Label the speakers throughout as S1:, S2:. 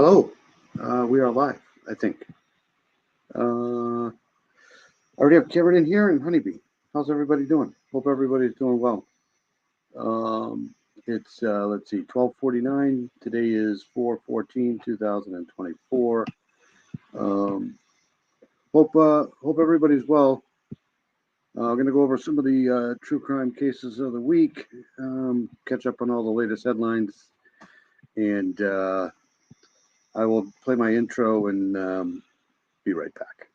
S1: Hello. We are live, I think. I already have Karen in here and Honeybee. How's everybody doing? Hope everybody's doing well. It's let's see, 12:49. Today is 4/14, 2024. Hope everybody's well. I'm gonna go over some of the true crime cases of the week. Catch up on all the latest headlines, and I will play my intro and be right back.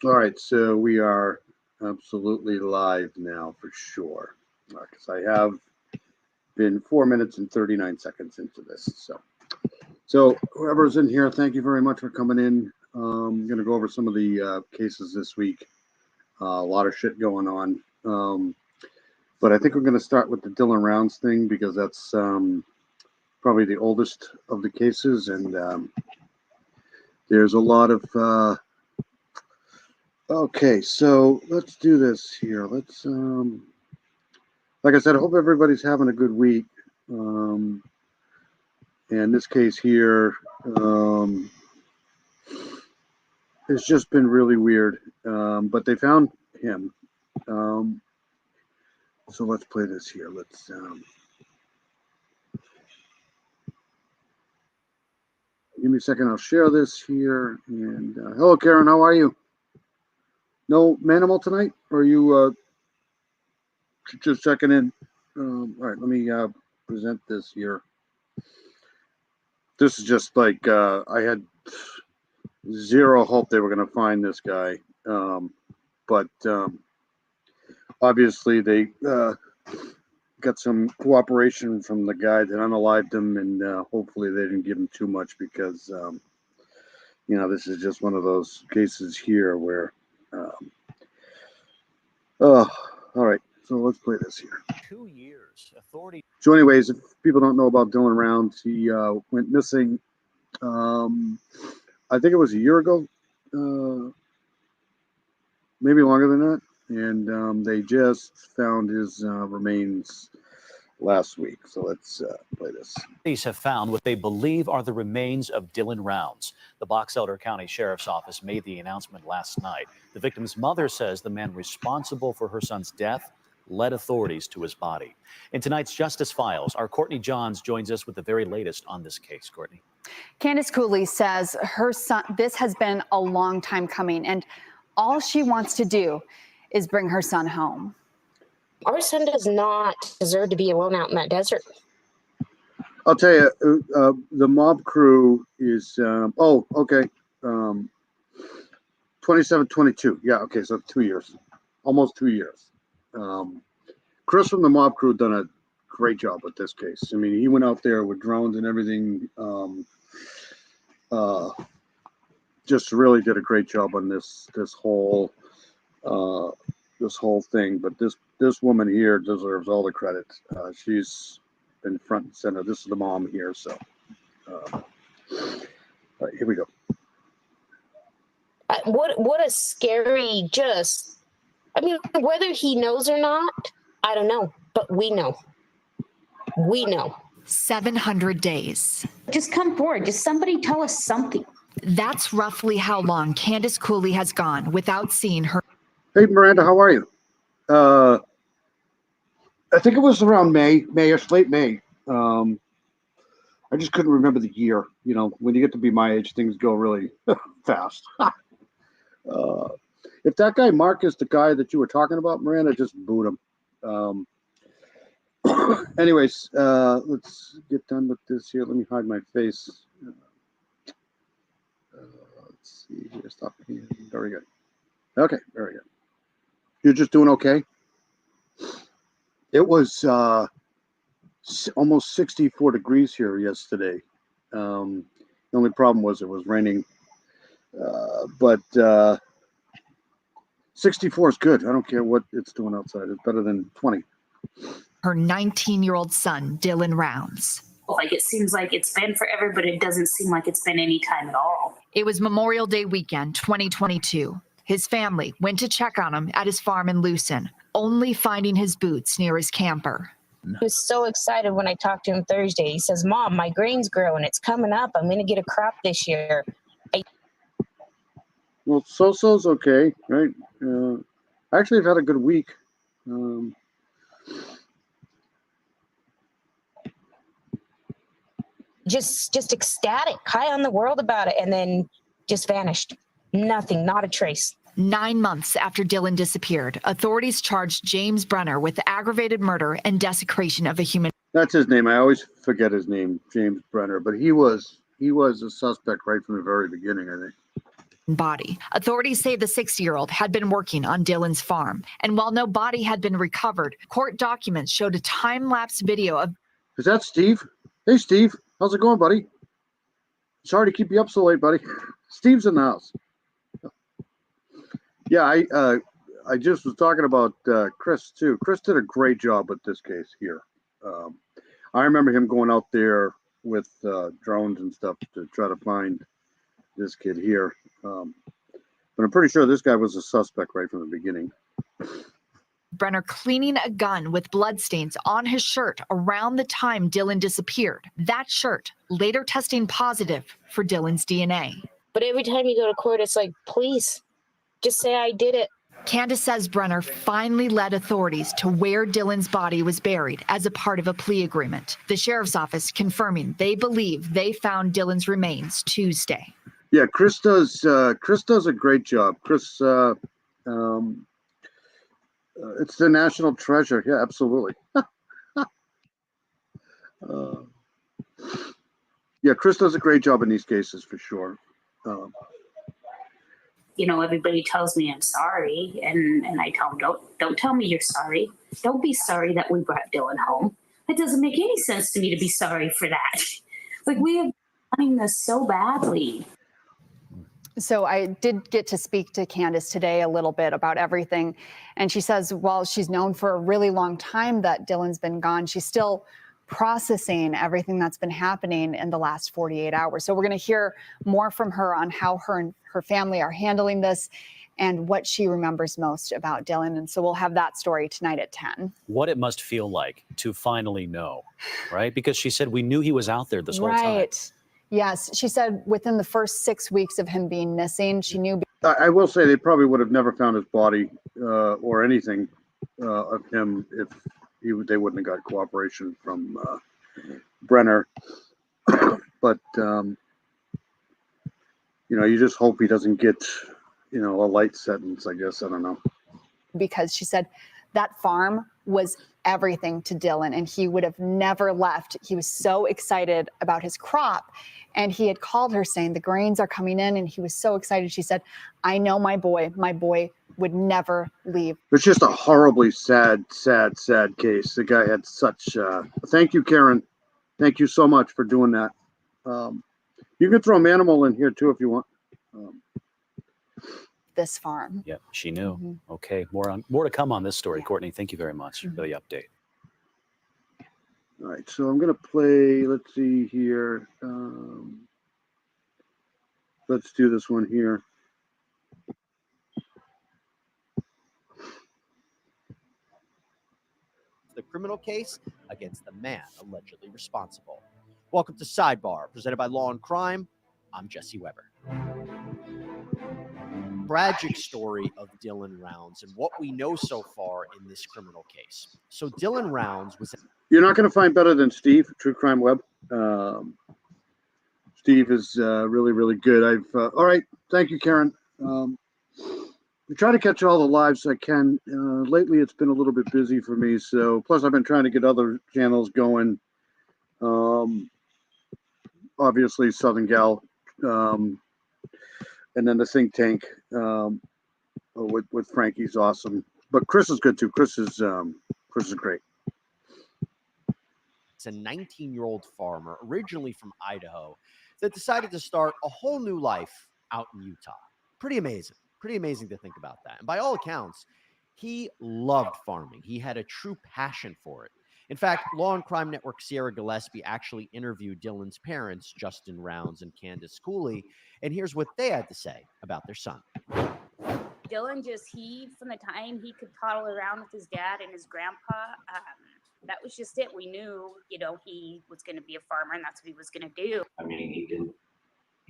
S1: All right, so we are absolutely live now for sure. Because I have been 4 minutes and 39 seconds into this. So whoever's in here, thank you very much for coming in. I'm going to go over some of the cases this week. A lot of shit going on. But I think we're going to start with the Dylan Rounds thing because that's probably the oldest of the cases. And there's a lot of... Okay, so let's do this here. Let's... like I said, I hope everybody's having a good week. And this case here, it's just been really weird. But they found him. So let's play this here. Let's give me a second. I'll share this here. And hello, Karen. How are you? No Manimal tonight? Or are you just checking in? All right, let me present this here. This is just like I had zero hope they were going to find this guy. But obviously they got some cooperation from the guy that unalived him, and hopefully they didn't give him too much because, this is just one of those cases here where, oh, all right. So let's play this here.
S2: 2 years. Authorities.
S1: So anyways, if people don't know about Dylan Rounds, he went missing, I think it was a year ago, maybe longer than that. And they just found his remains last week. So let's play this.
S2: Police have found what they believe are the remains of Dylan Rounds. The Box Elder County Sheriff's Office made the announcement last night. The victim's mother says the man responsible for her son's death led authorities to his body. In tonight's Justice Files, our Courtney Johns joins us with the very latest on this case. Courtney.
S3: Candace Cooley says her son, this has been a long time coming, and all she wants to do is bring her son home.
S4: Our son does not deserve to be alone out in that desert.
S1: I'll tell you, the mob crew is, okay. 27-22. Yeah, okay, so 2 years. Almost 2 years. Chris from the mob crew done a great job with this case. I mean, he went out there with drones and everything. Just really did a great job on this whole thing. But this woman here deserves all the credit. She's been front and center. This is the mom here. So, all right, here we go.
S4: What a scary, I mean, whether he knows or not, I don't know, but we know. We know.
S5: 700 days.
S6: Just come forward. Just somebody tell us something.
S5: That's roughly how long Candace Cooley has gone without seeing her.
S1: Hey, Miranda, how are you? I think it was around May-ish, late May. I just couldn't remember the year. You know, when you get to be my age, things go really fast. If that guy Mark is the guy that you were talking about, Miranda, just boot him. Anyways, let's get done with this here. Let me hide my face. Let's see here. Stop here. Very good. Okay, very good. You're just doing okay? It was almost 64 degrees here yesterday. The only problem was it was raining. But 64 is good. I don't care what it's doing outside. It's better than 20.
S5: Her 19-year-old son, Dylan Rounds.
S6: Like, it seems like it's been forever, but it doesn't seem like it's been any time at all.
S5: It was Memorial Day weekend, 2022. His family went to check on him at his farm in Lucin, only finding his boots near his camper.
S4: He was so excited when I talked to him Thursday. He says, Mom, my grain's growing. It's coming up. I'm going to get a crop this year.
S1: Well, so-so's okay, right? Actually, I've had a good week.
S4: Just ecstatic, high on the world about it, and then just vanished. Nothing, not a trace.
S5: 9 months after Dylan disappeared, authorities charged James Brenner with aggravated murder and desecration of a human.
S1: That's his name. I always forget his name, James Brenner, but he was a suspect right from the very beginning, I think.
S5: Body. Authorities say the 60-year-old had been working on Dylan's farm, and while no body had been recovered, court documents showed a time-lapse video of.
S1: Is that Steve? Hey, Steve. How's it going, buddy? Sorry to keep you up so late, buddy. Steve's in the house. Yeah, I just was talking about Chris, too. Chris did a great job with this case here. I remember him going out there with drones and stuff to try to find this kid here. But I'm pretty sure this guy was a suspect right from the beginning.
S5: Brenner cleaning a gun with bloodstains on his shirt around the time Dylan disappeared. That shirt later testing positive for Dylan's DNA.
S4: But every time you go to court, it's like, please, just say I did it.
S5: Candace says Brenner finally led authorities to where Dylan's body was buried as a part of a plea agreement. The sheriff's office confirming they believe they found Dylan's remains Tuesday.
S1: Yeah, Chris does a great job. Chris, it's the national treasure. Yeah, absolutely. Yeah, Chris does a great job in these cases for sure.
S6: You know, everybody tells me I'm sorry, and I tell them, don't tell me you're sorry. Don't be sorry that we brought Dylan home. It doesn't make any sense to me to be sorry for that. Like, we have done this so badly.
S3: So I did get to speak to Candace today a little bit about everything. And she says, while she's known for a really long time that Dylan's been gone, she's still processing everything that's been happening in the last 48 hours. So we're going to hear more from her on how her and her family are handling this and what she remembers most about Dylan. And so we'll have that story tonight at 10.
S2: What it must feel like to finally know, right? Because she said we knew he was out there this whole time.
S3: Right. Yes. She said within the first 6 weeks of him being missing, she knew.
S1: I will say they probably would have never found his body or anything of him if they wouldn't have got cooperation from Brenner. But, you just hope he doesn't get, a light sentence, I guess. I don't know.
S3: Because she said that farm was everything to Dylan and he would have never left. He was so excited about his crop and he had called her saying the grains are coming in and he was so excited. She said, I know my boy would never leave.
S1: It's just a horribly sad case. The guy had such, thank you, Karen. Thank you so much for doing that. You can throw Manimal in here too, if you want.
S3: This farm.
S2: Yep, she knew. Okay, more to come on this story, Courtney. Thank you very much for the update.
S1: All right, so I'm going to play, let's see here. Let's do this one here.
S7: The criminal case against the man allegedly responsible. Welcome to Sidebar, presented by Law and Crime. I'm Jesse Weber. Tragic story of Dylan Rounds and what we know so far in this criminal case. So Dylan Rounds was...
S1: You're not going to find better than Steve, True Crime Web. Steve is really, really good. All right. Thank you, Karen. I try to catch all the lives I can. Lately, it's been a little bit busy for me. So plus I've been trying to get other channels going. Obviously Southern Gal, and then the Think Tank with Frankie's awesome, but Chris is good too. Chris is great.
S7: It's a 19-year-old farmer, originally from Idaho, that decided to start a whole new life out in Utah. Pretty amazing. Pretty amazing to think about that. And by all accounts, he loved farming. He had a true passion for it. In fact, Law and Crime Network Sierra Gillespie actually interviewed Dylan's parents, Justin Rounds and Candace Cooley, and here's what they had to say about their son.
S8: Dylan from the time he could toddle around with his dad and his grandpa, that was just it. We knew, he was going to be a farmer and that's what he was going to do.
S9: I mean,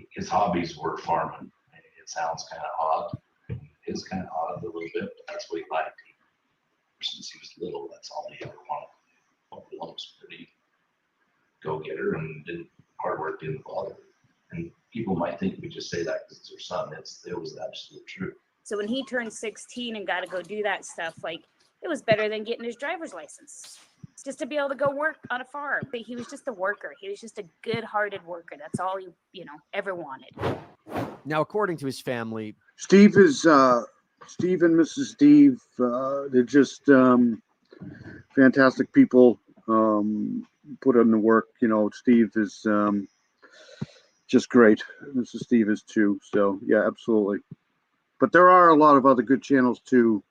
S9: his hobbies were farming. It sounds kind of odd. It is kind of odd a little bit, but that's what he liked. Since he was little, that's all he ever wanted. He was pretty go-getter and did hard work, didn't bother. And people might think we just say that because it's our son. It was the absolute truth.
S8: So when he turned 16 and got to go do that stuff, it was better than getting his driver's license. Just to be able to go work on a farm. But he was just a worker. He was just a good-hearted worker. That's all he, ever wanted.
S7: Now, according to his family,
S1: Steve and Mrs. Steve, they're just fantastic people. Put in the work. Steve is just great. Mrs. Steve is too. So yeah, absolutely. But there are a lot of other good channels too.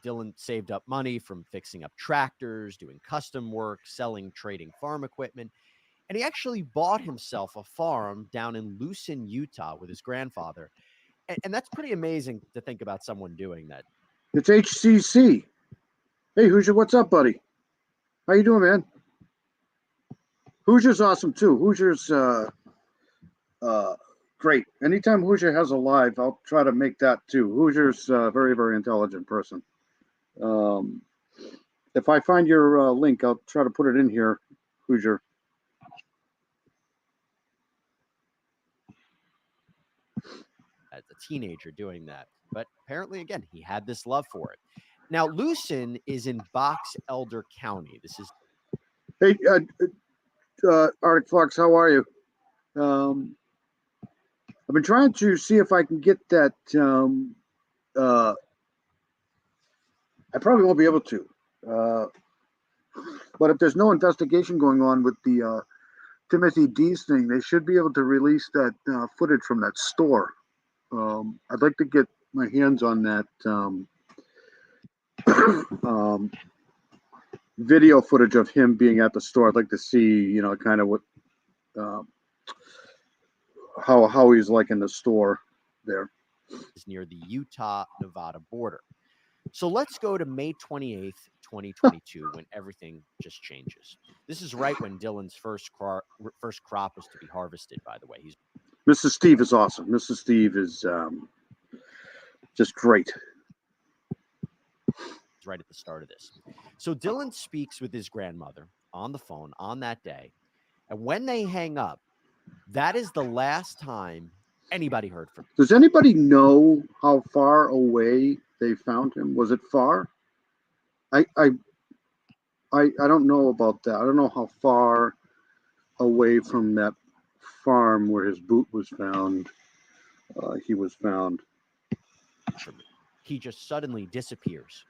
S7: Dylan saved up money from fixing up tractors, doing custom work, selling, trading farm equipment. And he actually bought himself a farm down in Lucin, Utah with his grandfather. And that's pretty amazing to think about someone doing that.
S1: It's HCC. Hey, Hoosier, what's up, buddy? How you doing, man? Hoosier's awesome too. Hoosier's great. Anytime Hoosier has a live, I'll try to make that too. Hoosier's a very, very intelligent person. If I find your link, I'll try to put it in here, Hoosier.
S7: As a teenager doing that. But apparently, again, he had this love for it. Now, Lucin is in Box Elder County. This is...
S1: Hey, Arctic Fox, how are you? I've been trying to see if I can get that. I probably won't be able to. But if there's no investigation going on with the Timothy D's thing, they should be able to release that footage from that store. I'd like to get my hands on that video footage of him being at the store. I'd like to see, kind of what how he's like in the store there.
S7: Is near the Utah-Nevada border. So let's go to May 28th, 2022, when everything just changes. This is right when Dylan's first crop was to be harvested, by the way.
S1: Mrs. Steve is awesome. Mrs. Steve is just great.
S7: Right at the start of this. So Dylan speaks with his grandmother on the phone on that day. And when they hang up, that is the last time anybody heard from him.
S1: Does anybody know how far away they found him? Was it far? I don't know about that. I don't know how far away from that farm where his boot was found he was found.
S7: He just suddenly disappears.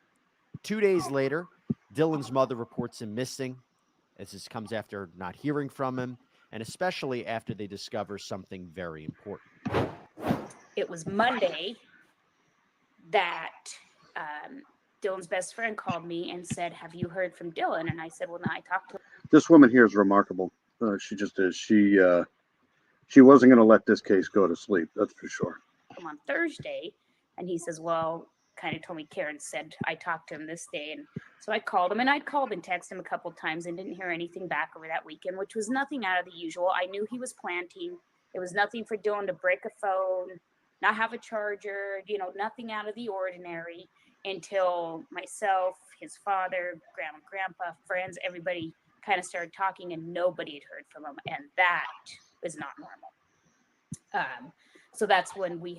S7: 2 days later, Dylan's mother reports him missing, as this comes after not hearing from him, and especially after they discover something very important.
S8: It was Monday that Dylan's best friend called me and said, "Have you heard from Dylan?" And I said, "Well, no, I talked to him."
S1: This woman here is remarkable. She just is. She wasn't going to let this case go to sleep. That's for sure.
S8: On Thursday, and he says, "Well," kind of told me Karen said I talked to him this day, and so I called him, and I'd called and texted him a couple of times and didn't hear anything back over that weekend, which was nothing out of the usual. I knew he was planting. It was nothing for Dylan to break a phone, not have a charger, nothing out of the ordinary, until myself, his father, grandpa, friends, everybody kind of started talking, and nobody had heard from him, and that was not normal. So that's when we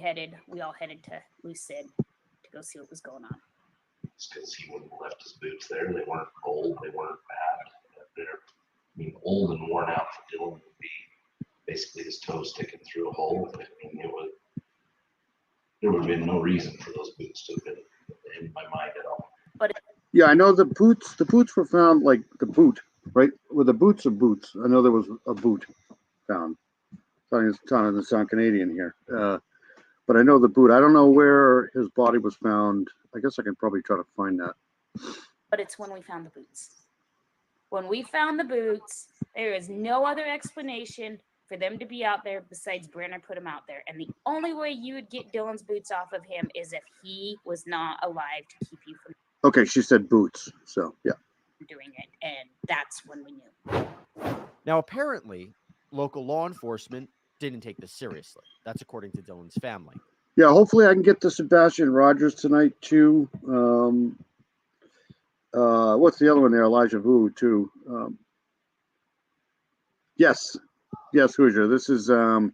S8: all headed to Lucid to go see what was going on.
S9: It's because he wouldn't have left his boots there. They weren't old. They weren't bad. Old and worn out for Dylan would be basically his toes sticking through a hole. There would have been no reason for those boots to have been in my mind at all.
S1: Yeah, I know the boots were found, like the boot, right? With the boots of boots. I know there was a boot found. It's trying to sound Canadian here. But I know the boot. I don't know where his body was found. I guess I can probably try to find that.
S8: But it's when we found the boots. When we found the boots, there is no other explanation for them to be out there besides Brenner put them out there. And the only way you would get Dylan's boots off of him is if he was not alive to keep you from
S1: Okay, she said boots. So, yeah.
S8: doing it. And that's when we knew.
S7: Now, apparently, local law enforcement didn't take this seriously. That's according to Dylan's family.
S1: Yeah, hopefully I can get to Sebastian Rogers tonight, too. What's the other one there? Elijah Vu, too. Yes, Hoosier. This is, I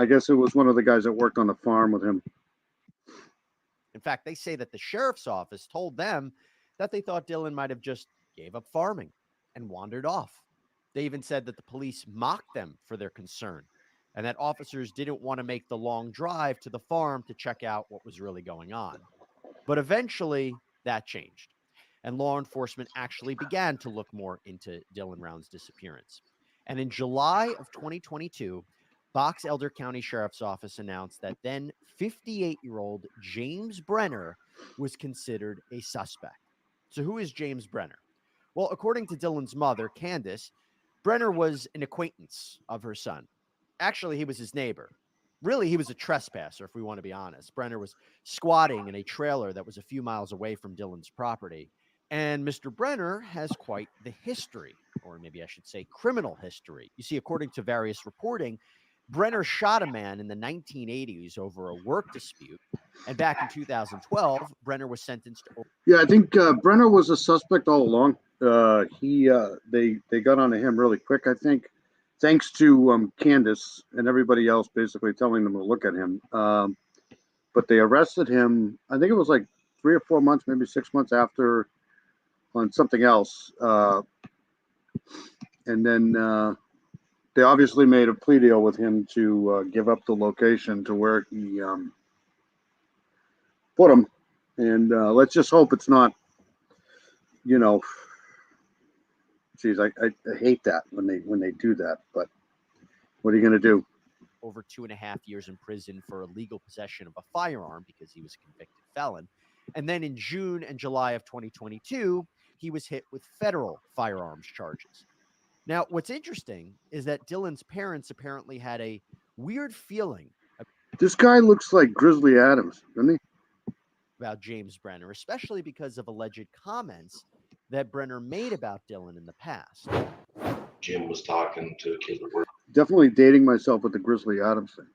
S1: guess it was one of the guys that worked on the farm with him.
S7: In fact, they say that the sheriff's office told them that they thought Dylan might have just gave up farming and wandered off. They even said that the police mocked them for their concern and that officers didn't want to make the long drive to the farm to check out what was really going on. But eventually that changed, and law enforcement actually began to look more into Dylan Round's disappearance. And in July of 2022, Box Elder County Sheriff's Office announced that then 58-year-old James Brenner was considered a suspect. So who is James Brenner? Well, according to Dylan's mother, Candace, Brenner was an acquaintance of her son. Actually, he was his neighbor. Really, he was a trespasser, if we want to be honest. Brenner was squatting in a trailer that was a few miles away from Dylan's property. And Mr. Brenner has quite the history, or maybe I should say criminal history. You see, according to various reporting, Brenner shot a man in the 1980s over a work dispute. And back in 2012, Brenner was sentenced to...
S1: Yeah, I think Brenner was a suspect all along. They got onto him really quick, I think, thanks to Candace and everybody else basically telling them to look at him. But they arrested him, I think it was like 3 or 4 months, maybe 6 months after, on something else. And then they obviously made a plea deal with him to give up the location to where he put him. And let's just hope it's not, geez, I hate that when they do that. But what are you going to do?
S7: Over 2.5 years in prison for illegal possession of a firearm because he was a convicted felon. And then in June and July of 2022, he was hit with federal firearms charges. Now, what's interesting is that Dylan's parents apparently had a weird feeling
S1: This guy looks like Grizzly Adams, doesn't he?
S7: about James Brenner, especially because of alleged comments that Brenner made about Dylan in the past.
S9: Jim was talking to a kid that
S1: Definitely dating myself with the Grizzly Adams thing.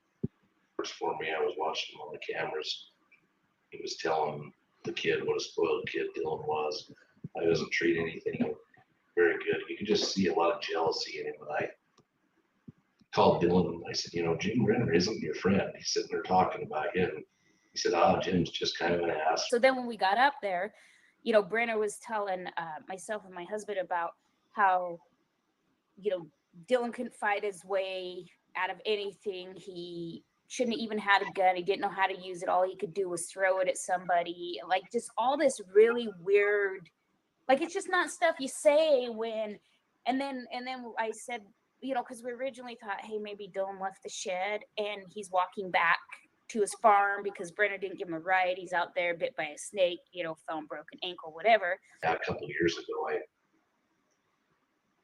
S9: works for me. I was watching him on the cameras. He was telling the kid what a spoiled kid Dylan was. I doesn't treat anything very good. You could just see a lot of jealousy in him. And I called Dylan and I said, Jim Brenner isn't your friend. He's sitting there talking about him. He said, Jim's just kind of an ass.
S8: So then when we got up there, Brenner was telling myself and my husband about how, Dylan couldn't fight his way out of anything. He shouldn't have even had a gun. He didn't know how to use it. All he could do was throw it at somebody. Like just all this really weird, like it's just not stuff you say when, and then I said, because we originally thought, hey, maybe Dylan left the shed and he's walking back to his farm because Brenner didn't give him a ride. He's out there bit by a snake, fell and broke an ankle, whatever.
S9: A couple of years ago, I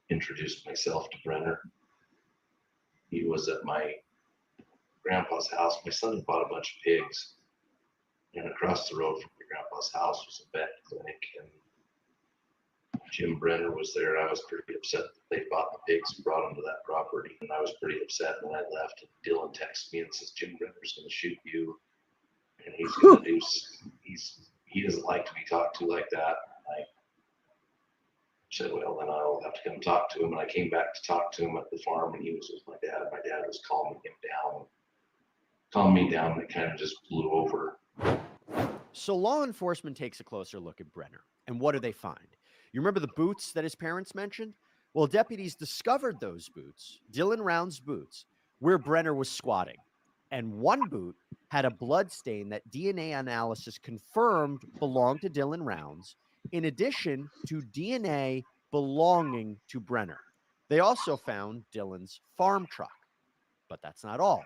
S9: introduced myself to Brenner. He was at my grandpa's house. My son had bought a bunch of pigs, and across the road from my grandpa's house was a vet clinic, and Jim Brenner was there. I was pretty upset that they bought the pigs and brought them to that property, and I was pretty upset when I left. And Dylan texted me and says, Jim Brenner's going to shoot you, and he's going to do. He doesn't like to be talked to like that. I said, well, then I'll have to come talk to him. And I came back to talk to him at the farm, and he was with my dad. My dad was calming me down, and it kind of just blew over.
S7: So law enforcement takes a closer look at Brenner. And what do they find? You remember the boots that his parents mentioned? Well, deputies discovered those boots, Dylan Round's boots, where Brenner was squatting. And one boot had a blood stain that DNA analysis confirmed belonged to Dylan Rounds, in addition to DNA belonging to Brenner. They also found Dylan's farm truck. But that's not all.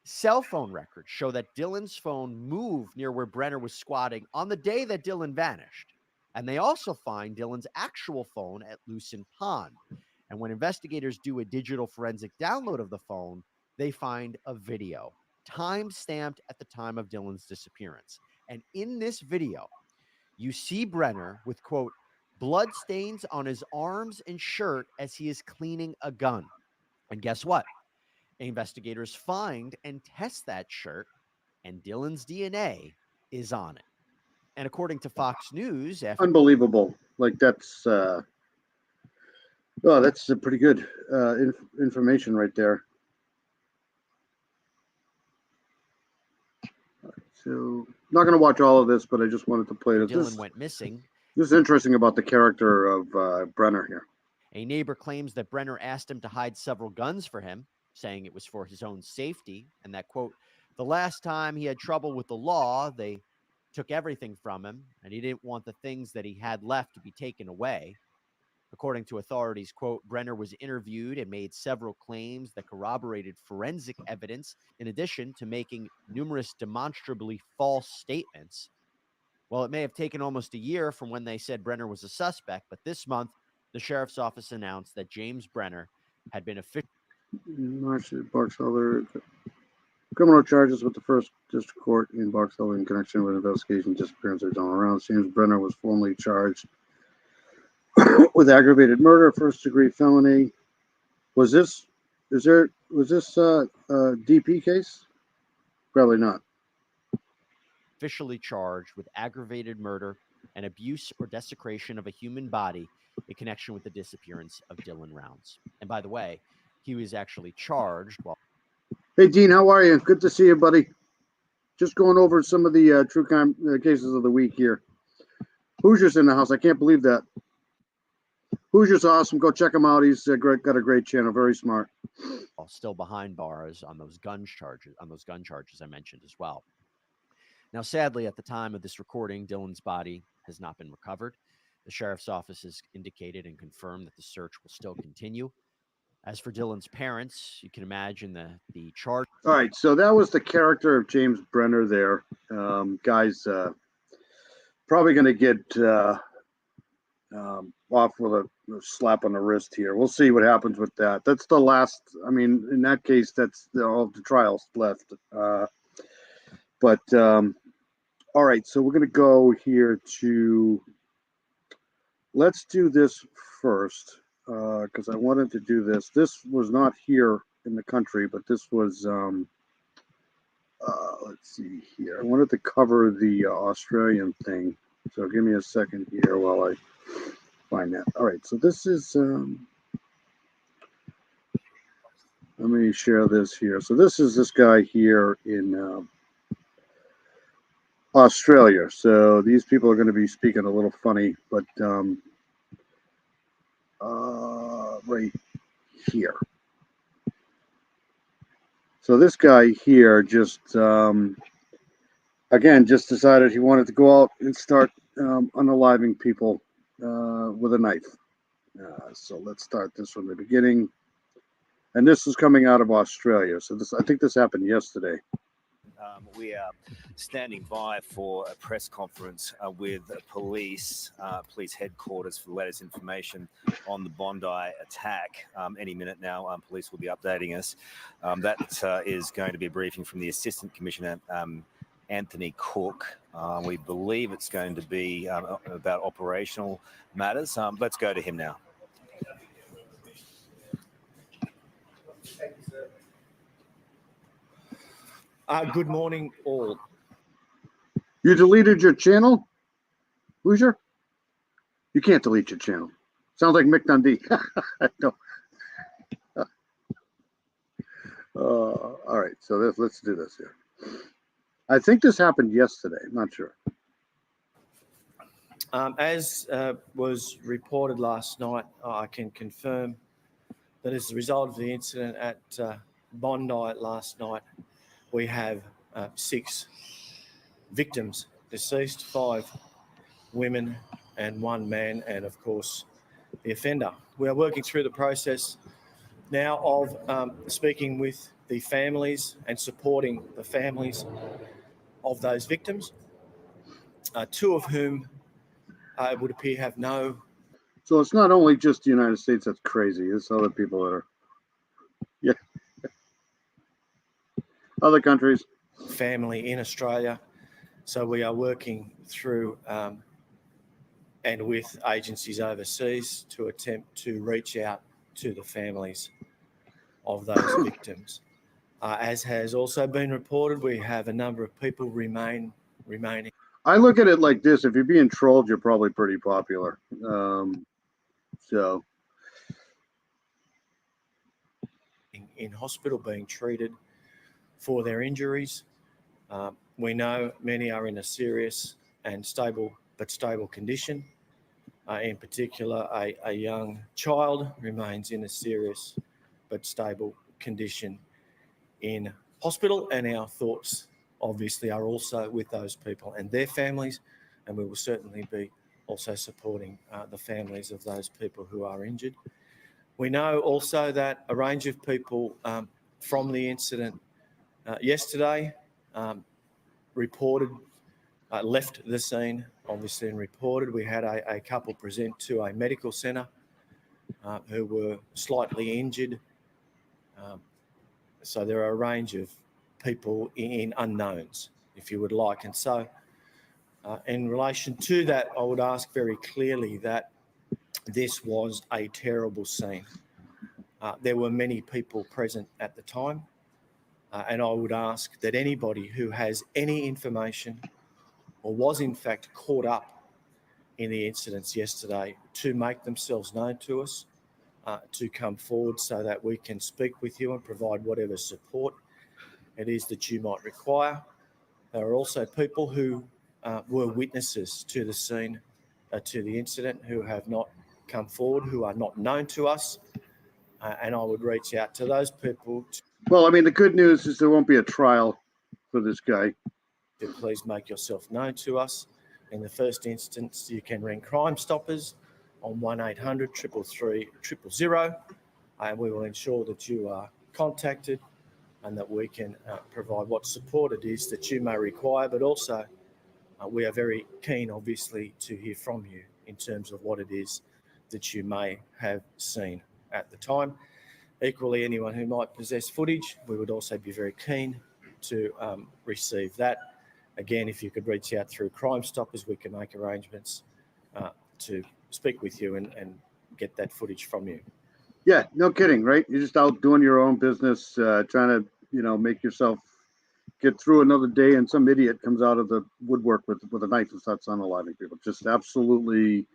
S7: Cell phone records show that Dylan's phone moved near where Brenner was squatting on the day that Dylan vanished. And they also find Dylan's actual phone at Lucin Pond. And when investigators do a digital forensic download of the phone, they find a video, time-stamped at the time of Dylan's disappearance. And in this video, you see Brenner with, quote, blood stains on his arms and shirt as he is cleaning a gun. And guess what? Investigators find and test that shirt, and Dylan's DNA is on it. And according to Fox News,
S1: Unbelievable. Like that's that's a pretty good information right there. So not going to watch all of this, but I just wanted to play this.
S7: Dylan went missing.
S1: This is interesting about the character of Brenner here.
S7: A neighbor claims that Brenner asked him to hide several guns for him, saying it was for his own safety, and that, quote, the last time he had trouble with the law, they took everything from him, and he didn't want the things that he had left to be taken away. According to authorities, quote, Brenner was interviewed and made several claims that corroborated forensic evidence, in addition to making numerous demonstrably false statements. Well, it may have taken almost a year from when they said Brenner was a suspect, but this month, the sheriff's office announced that James Brenner had been officially
S1: Box Elder. Criminal charges with the first district court in Box Elder in connection with investigation disappearance of Dylan Rounds. James Brenner was formally charged with aggravated murder, first degree felony. Was this a DP case? Probably not.
S7: officially charged with aggravated murder and abuse or desecration of a human body in connection with the disappearance of Dylan Rounds. And by the way, he was actually charged while.
S1: Hey, Dean, how are you? Good to see you, buddy. Just going over some of the true crime cases of the week here. Hoosier's in the house. I can't believe that. Hoosier's awesome. Go check him out. He's got a great channel. Very smart.
S7: Still behind bars on those gun charges I mentioned as well. Now, sadly, at the time of this recording, Dylan's body has not been recovered. The sheriff's office has indicated and confirmed that the search will still continue. As for Dylan's parents, you can imagine the charge.
S1: All right, so that was the character of James Brenner there. Guys, probably going to get off with a slap on the wrist here. We'll see what happens with that. That's the last. I mean, in that case, that's all the trials left. But all right, so we're going to go here to. Let's do this first because I wanted to do this. This was not here in the country, but this was. Let's see here. I wanted to cover the Australian thing, so give me a second here while I find that. All right, so this is. Let me share this here. So this is this guy here in Australia. So these people are going to be speaking a little funny, but right here. So this guy here just, again, just decided he wanted to go out and start unaliving people with a knife. So let's start this from the beginning. And this is coming out of Australia. So this, I think this happened yesterday.
S10: We are standing by for a press conference with police headquarters for the latest information on the Bondi attack. Any minute now, police will be updating us. That is going to be a briefing from the Assistant Commissioner, Anthony Cook. We believe it's going to be about operational matters. Let's go to him now.
S11: Good morning, all.
S1: You deleted your channel, Hoosier? You can't delete your channel. Sounds like Mick Dundee. No. All right, so let's do this here. I think this happened yesterday. I'm not sure.
S11: As was reported last night, I can confirm that as a result of the incident at Bondi last night, we have 6 victims deceased, 5 women and 1 man, and of course the offender. We are working through the process now of speaking with the families and supporting the families of those victims, 2 of whom it would appear have no.
S1: So it's not only just the United States that's crazy. It's other people that are, yeah. Other countries.
S11: Family in Australia. So we are working through and with agencies overseas to attempt to reach out to the families of those victims. As has also been reported, we have a number of people remaining.
S1: I look at it like this. If you're being trolled, you're probably pretty popular. So.
S11: In hospital being treated for their injuries. We know many are in a serious and stable condition. In particular, a young child remains in a serious but stable condition in hospital, and our thoughts obviously are also with those people and their families, and we will certainly be also supporting the families of those people who are injured. We know also that a range of people from the incident yesterday reported, left the scene, obviously, and reported. We had a couple present to a medical centre who were slightly injured. So there are a range of people in unknowns, if you would like. And so in relation to that, I would ask very clearly that this was a terrible scene. There were many people present at the time. And I would ask that anybody who has any information or was in fact caught up in the incidents yesterday to make themselves known to us, to come forward so that we can speak with you and provide whatever support it is that you might require. There are also people who were witnesses to the scene, to the incident, who have not come forward, who are not known to us. And I would reach out to those people.
S1: Well, I mean, the good news is there won't be a trial for this guy.
S11: To please make yourself known to us. In the first instance, you can ring Crime Stoppers on 1-800-333-000, and we will ensure that you are contacted and that we can provide what support it is that you may require, but also we are very keen, obviously, to hear from you in terms of what it is that you may have seen at the time. Equally, anyone who might possess footage, we would also be very keen to receive that. Again, if you could reach out through Crime Stoppers, we can make arrangements to speak with you and get that footage from you.
S1: Yeah, no kidding, right? You're just out doing your own business, trying to, make yourself get through another day, and some idiot comes out of the woodwork with a knife and starts unaliving people. Just absolutely,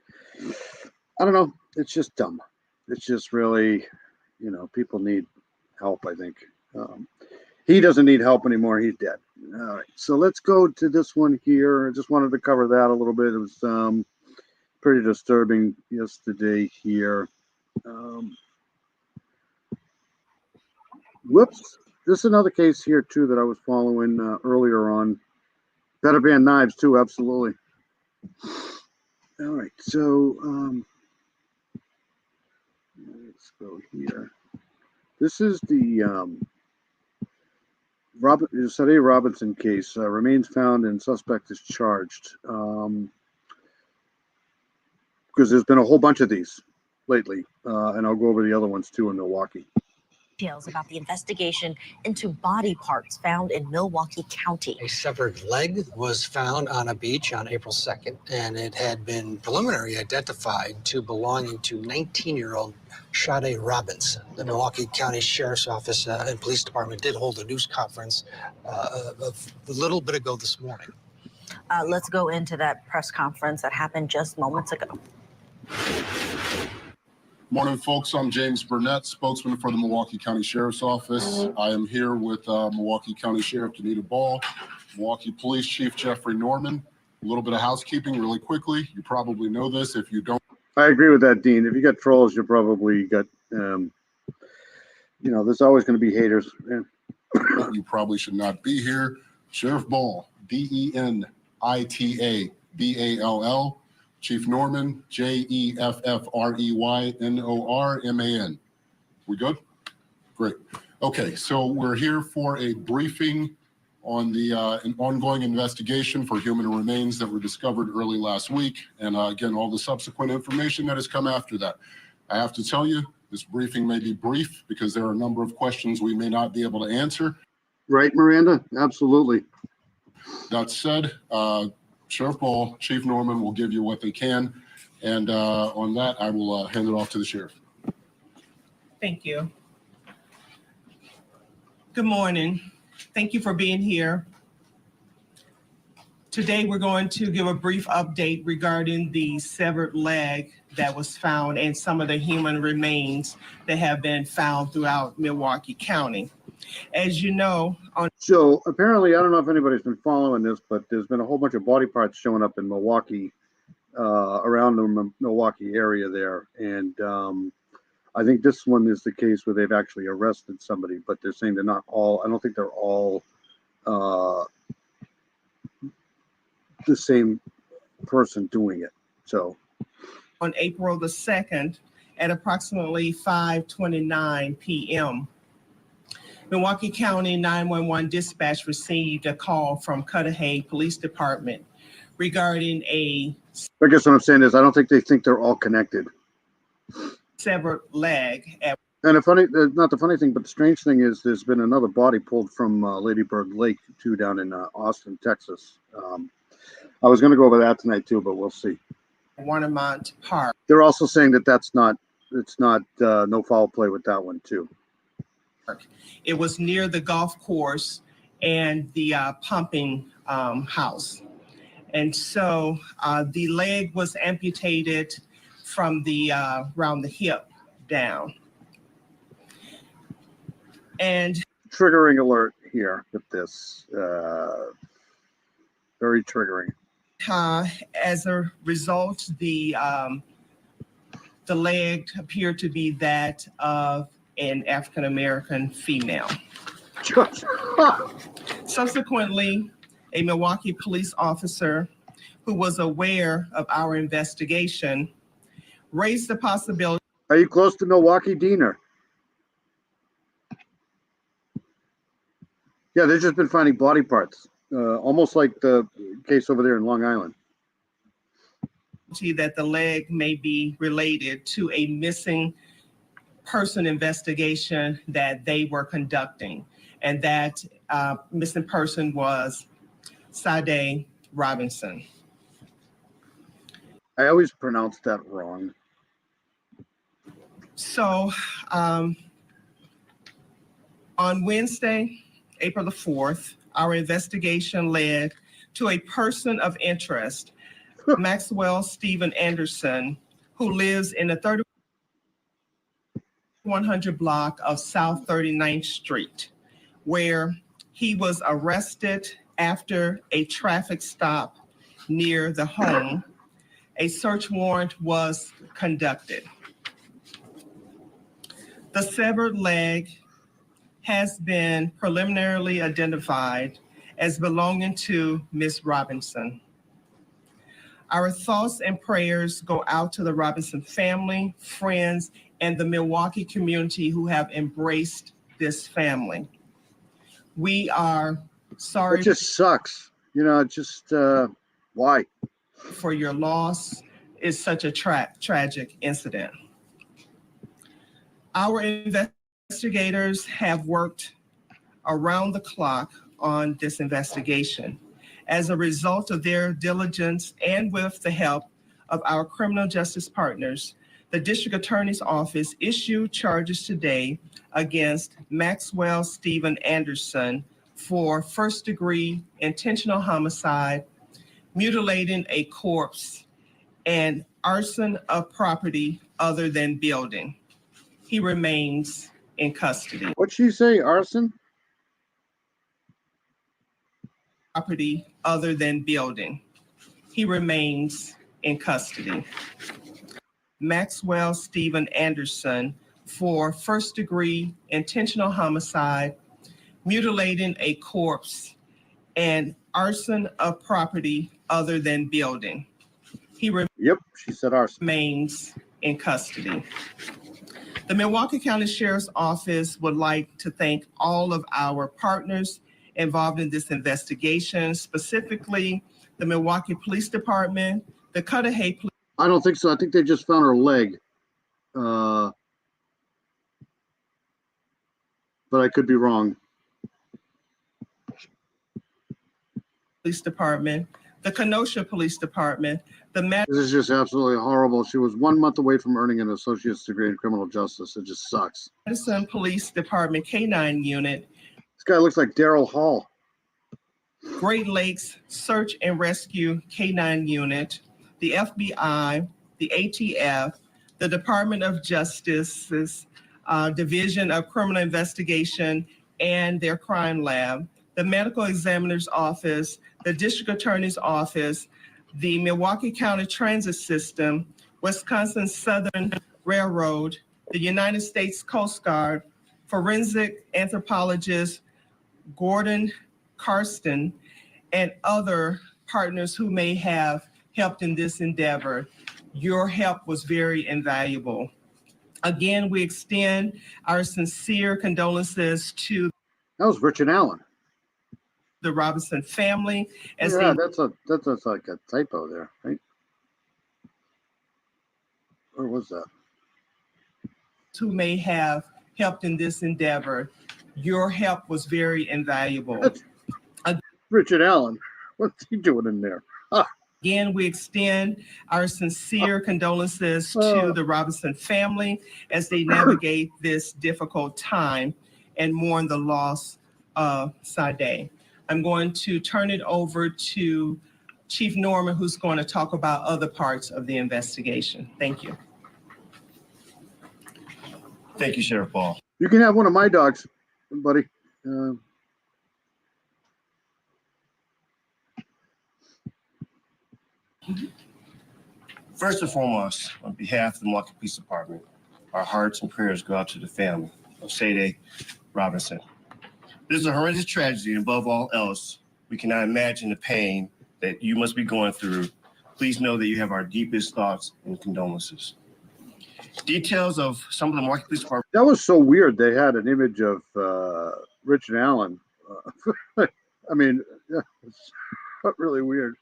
S1: I don't know. It's just dumb. It's just really, people need help, I think. He doesn't need help anymore. He's dead. All right. So let's go to this one here. I just wanted to cover that a little bit. It was pretty disturbing yesterday here. Whoops. This is another case here, too, that I was following earlier on. Better ban knives, too. Absolutely. All right. So let's go here. This is the Sadie Robinson case. Remains found and suspect is charged. Because there's been a whole bunch of these lately. And I'll go over the other ones, too, in Milwaukee.
S12: Details about the investigation into body parts found in Milwaukee County.
S13: A severed leg was found on a beach on April 2nd, and it had been preliminarily identified to belonging to 19-year-old Sadie Robinson. The Milwaukee County Sheriff's Office and Police Department did hold a news conference a little bit ago this morning.
S12: Let's go into that press conference that happened just moments ago.
S14: Morning, folks. I'm James Burnett, spokesman for the Milwaukee County Sheriff's Office. I am here with Milwaukee County Sheriff Danita Ball, Milwaukee Police Chief Jeffrey Norman. A little bit of housekeeping really quickly. You probably know this. If you don't,
S1: I agree with that, Dean. If you got trolls, you probably got, there's always going to be haters. Yeah.
S14: You probably should not be here. Sheriff Ball, DENITABALL. Chief Norman, JEFFREYNORMAN. We good? Great. Okay, so we're here for a briefing on the an ongoing investigation for human remains that were discovered early last week, and again, all the subsequent information that has come after that. I have to tell you, this briefing may be brief because there are a number of questions we may not be able to answer.
S1: Right, Miranda? Absolutely.
S14: That said, Sheriff Ball, Chief Norman will give you what they can. And on that, I will hand it off to the sheriff.
S15: Thank you. Good morning. Thank you for being here. Today, we're going to give a brief update regarding the severed leg that was found and some of the human remains that have been found throughout Milwaukee County. As you know,
S1: so apparently, I don't know if anybody's been following this, but there's been a whole bunch of body parts showing up in Milwaukee, around the Milwaukee area there. And I think this one is the case where they've actually arrested somebody, but they're saying they're not all, I don't think they're all the same person doing it. So
S15: on April the 2nd at approximately 5:29 p.m., Milwaukee County 911 dispatch received a call from Cudahy Police Department regarding a
S1: I guess what I'm saying is I don't think they think they're all connected.
S15: Severed leg.
S1: And not the funny thing, but the strange thing is there's been another body pulled from Ladybird Lake, too, down in Austin, Texas. I was going to go over that tonight, too, but we'll see.
S15: Warnemont Park.
S1: They're also saying that it's not no foul play with that one, too.
S15: It was near the golf course and the pumping house. And so the leg was amputated from the around the hip down. And
S1: triggering alert here with this. Very triggering.
S15: As a result, the leg appeared to be that of an African-American female. Subsequently, a Milwaukee police officer who was aware of our investigation, raised the possibility.
S1: Are you close to Milwaukee, Diener? Yeah, they've just been finding body parts, almost like the case over there in Long Island.
S15: That the leg may be related to a missing person investigation that they were conducting, and that missing person was Sade Robinson.
S1: I always pronounce that wrong.
S15: So on Wednesday, April the 4th, our investigation led to a person of interest, Maxwell Stephen Anderson, who lives in the 3100 block of South 39th Street, where he was arrested after a traffic stop near the home. A search warrant was conducted. The severed leg has been preliminarily identified as belonging to Ms. Robinson. Our thoughts and prayers go out to the Robinson family, friends, and the Milwaukee community who have embraced this family. We are sorry.
S1: It just sucks. You know, just why?
S15: For your loss. Is such a tragic incident. Our investigators have worked around the clock on this investigation. As a result of their diligence and with the help of our criminal justice partners, the District Attorney's Office issued charges today against Maxwell Stephen Anderson for first-degree intentional homicide, mutilating a corpse, and arson of property other than building. He remains in custody.
S1: What'd she say, arson?
S15: Property other than building. He remains in custody. Maxwell Stephen Anderson for first-degree intentional homicide, mutilating a corpse, and arson of property other than building. He
S1: yep, she said arson.
S15: Remains in custody. The Milwaukee County Sheriff's Office would like to thank all of our partners involved in this investigation, specifically the Milwaukee Police Department, the Cudahy Police.
S1: I don't think so. I think they just found her leg. But I could be wrong.
S15: Police Department, the Kenosha Police Department,
S1: This is just absolutely horrible. She was 1 month away from earning an associate's degree in criminal justice. It just sucks.
S15: Madison Police Department K-9 unit.
S1: This guy looks like Daryl Hall.
S15: Great Lakes Search and Rescue K-9 unit, the FBI, the ATF, the Department of Justice's Division of Criminal Investigation and their crime lab, the Medical Examiner's Office, the District Attorney's Office, the Milwaukee County Transit System, Wisconsin Southern Railroad, the United States Coast Guard, forensic anthropologist Gordon Karsten, and other partners who may have helped in this endeavor. Your help was very invaluable. Again, we extend our sincere condolences to
S1: that was Richard Allen,
S15: the Robinson family.
S1: That's like a typo there, right? Or was that?
S15: Who may have helped in this endeavor. Your help was very invaluable.
S1: Richard Allen, what's he doing in there?
S15: Again, we extend our sincere condolences to the Robinson family as they navigate this difficult time and mourn the loss of Sade. I'm going to turn it over to Chief Norman, who's going to talk about other parts of the investigation. Thank you.
S16: Thank you, Sheriff Ball.
S1: You can have one of my dogs, buddy.
S16: First and foremost, on behalf of the Milwaukee Police Department, our hearts and prayers go out to the family of Sade Robinson. This is a horrendous tragedy, and above all else, we cannot imagine the pain that you must be going through, please know that you have our deepest thoughts and condolences. Details of some of the Milwaukee Police Department.
S1: That was so weird. They had an image of Richard Allen. I mean, yeah, it's really weird.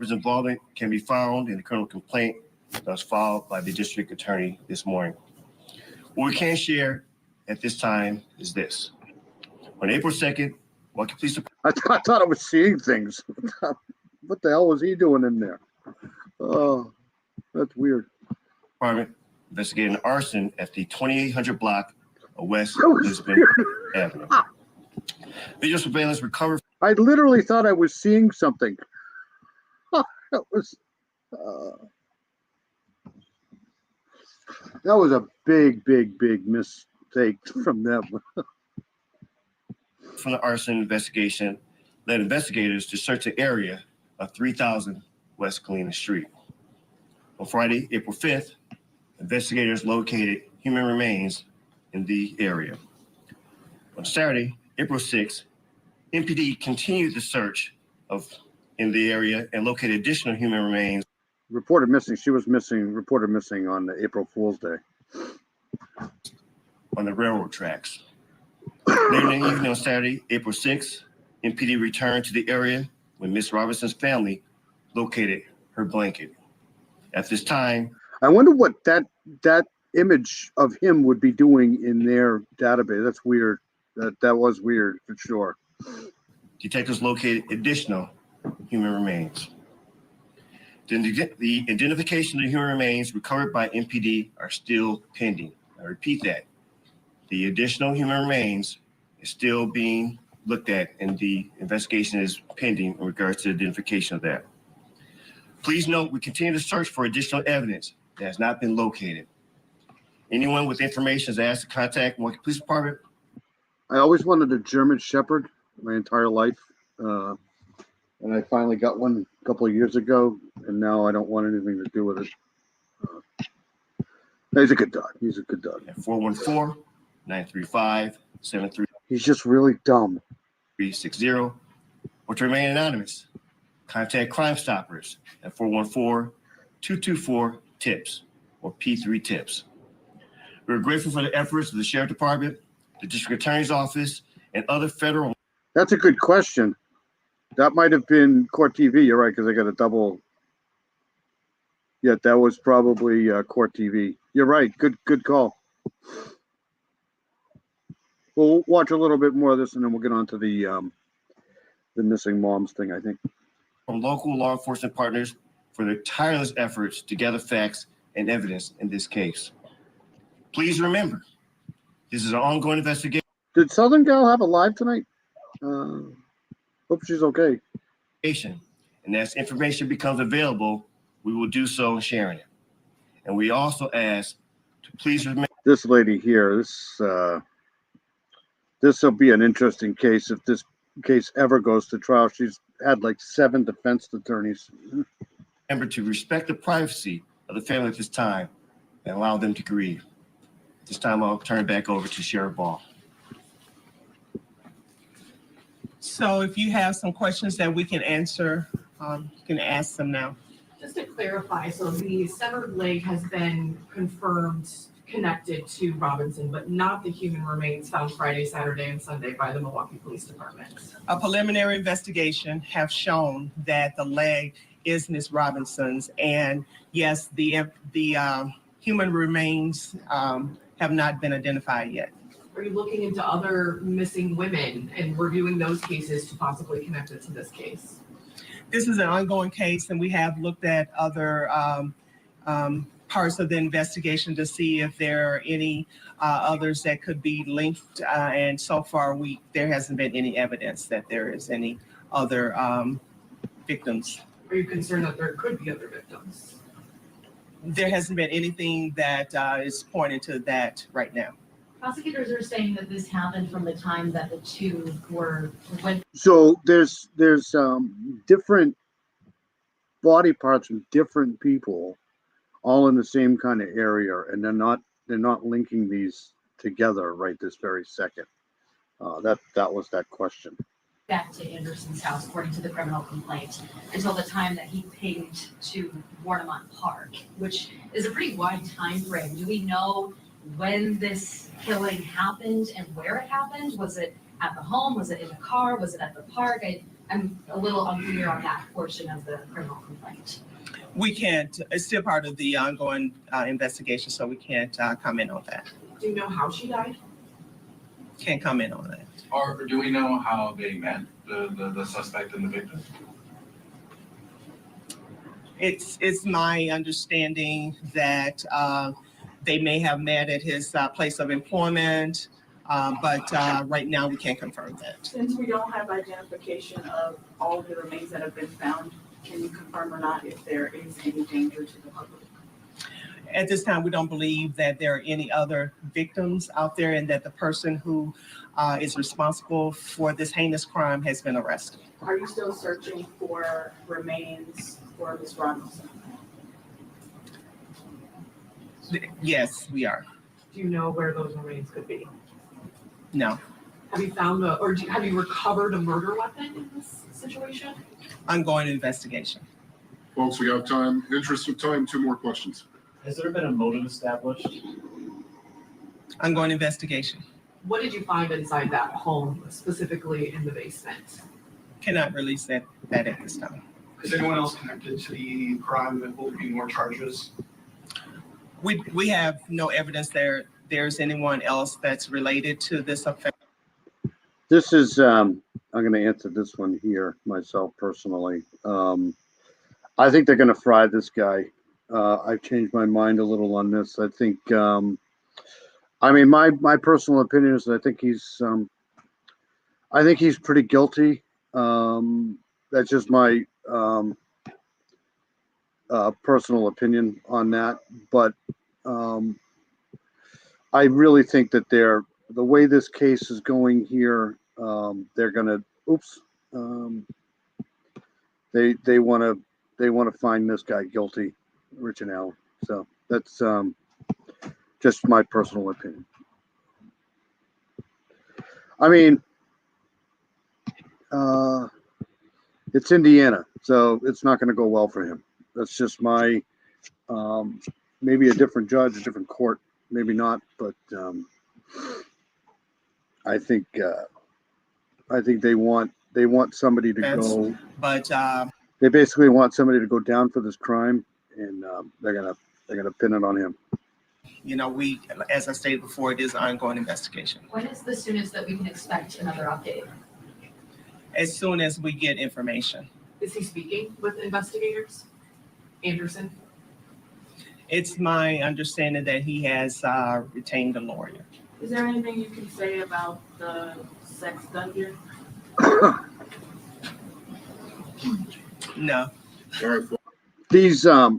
S16: His involvement can be found in the criminal complaint that was filed by the district attorney this morning. What we can share at this time is this. On April 2nd, Milwaukee Police Department.
S1: I thought I was seeing things. What the hell was he doing in there? Oh, that's weird.
S16: Department investigating arson at the 2800 block of West Lisbon Avenue. Video surveillance recovered.
S1: I literally thought I was seeing something. That was a big mistake from them.
S16: From the arson investigation led investigators to search the area of 3000 West Galena Street. On Friday, April 5th, investigators located human remains in the area. On Saturday, April 6th, MPD continued the search in the area and located additional human remains.
S1: Reported missing. She was missing. Reported missing on the April Fool's Day.
S16: On the railroad tracks. Later in the evening on Saturday, April 6th, MPD returned to the area when Miss Robinson's family located her blanket. At this time,
S1: I wonder what that image of him would be doing in their database. That's weird. That was weird for sure.
S16: Detectives located additional human remains. The identification of the human remains recovered by MPD are still pending. I repeat that. The additional human remains is still being looked at, and the investigation is pending in regards to the identification of that. Please note, we continue to search for additional evidence that has not been located. Anyone with information is asked to contact Milwaukee Police Department.
S1: I always wanted a German Shepherd my entire life, and I finally got one a couple of years ago, and now I don't want anything to do with it. He's a good dog. He's a good dog.
S16: At 414-935-7360
S1: He's just really dumb.
S16: or to remain anonymous, contact Crime Stoppers at 414-224-TIPS or P3 TIPS. We're grateful for the efforts of the Sheriff Department, the District Attorney's Office, and other federal.
S1: That's a good question. That might have been Court TV. You're right, because I got a double. Yeah, that was probably Court TV. You're right. Good call. We'll watch a little bit more of this, and then we'll get on to the missing moms thing, I think.
S16: From local law enforcement partners for their tireless efforts to gather facts and evidence in this case. Please remember, this is an ongoing investigation.
S1: Did Southern Gal have a live tonight? Hope she's okay.
S16: And as information becomes available, we will do so in sharing it. And we also ask to please remember.
S1: This lady here, this will be an interesting case if this case ever goes to trial. She's had like 7 defense attorneys.
S16: Remember to respect the privacy of the family at this time and allow them to grieve. This time I'll turn it back over to Sheriff Ball.
S15: So if you have some questions that we can answer, you can ask them now.
S17: Just to clarify, so the severed leg has been confirmed connected to Robinson, but not the human remains found Friday, Saturday, and Sunday by the Milwaukee Police Department.
S15: A preliminary investigation have shown that the leg is Ms. Robinson's, and yes, the human remains have not been identified yet.
S17: Are you looking into other missing women and reviewing those cases to possibly connect it to this case?
S15: This is an ongoing case, and we have looked at other parts of the investigation to see if there are any others that could be linked. And so far, there hasn't been any evidence that there is any other victims.
S17: Are you concerned that there could be other victims?
S15: There hasn't been anything that is pointing to that right now.
S18: Prosecutors are saying that this happened from the time that the two went.
S1: So there's different body parts from different people, all in the same kind of area, and they're not linking these together right this very second. That was that question.
S18: back to Anderson's house, according to the criminal complaint, until the time that he pinged to Warnemont Park, which is a pretty wide time frame. Do we know when this killing happened and where it happened? Was it at the home? Was it in the car? Was it at the park? I'm a little unclear on that portion of the criminal complaint.
S15: We can't, it's still part of the ongoing investigation, so we can't comment on that.
S17: Do you know how she died?
S15: Can't comment on that.
S19: Or do we know how they met, the suspect and the victim?
S15: It's my understanding that they may have met at his place of employment, but right now we can't confirm that.
S20: Since we don't have identification of all of the remains that have been found, can you confirm or not if there is any danger to the public?
S15: At this time, we don't believe that there are any other victims out there and that the person who is responsible for this heinous crime has been arrested.
S20: Are you still searching for remains for Ms. Robinson?
S15: Yes, we are.
S17: Do you know where those remains could be?
S15: No.
S17: Have you found have you recovered a murder weapon in this situation?
S15: Ongoing investigation.
S14: Folks, we have time. Interest of time, 2 more questions.
S21: Has there been a motive established?
S15: Ongoing investigation.
S17: What did you find inside that home, specifically in the basement?
S15: Cannot release that at this time.
S22: Is anyone else connected to the crime that will be more charges?
S15: We have no evidence there's anyone else that's related to this offense.
S1: This is, I'm going to answer this one here myself personally. I think they're going to fry this guy. I've changed my mind a little on this. I think, I mean, my personal opinion is I think he's pretty guilty. That's just my personal opinion on that. But I really think that the way this case is going here, they're gonna, they want to find this guy guilty, Rich and Allen. So that's just my personal opinion. I mean, it's Indiana, so it's not going to go well for him. That's just my, maybe a different judge, a different court, maybe not, but I think they want somebody to go.
S15: But
S1: they basically want somebody to go down for this crime, and they're gonna pin it on him.
S15: You know, as I stated before, it is an ongoing investigation.
S18: When is the soonest that we can expect another update?
S15: As soon as we get information.
S17: Is he speaking with investigators? Anderson?
S15: It's my understanding that he has retained a lawyer.
S20: Is there anything you can say about the sex dungeon?
S15: No.
S1: These, a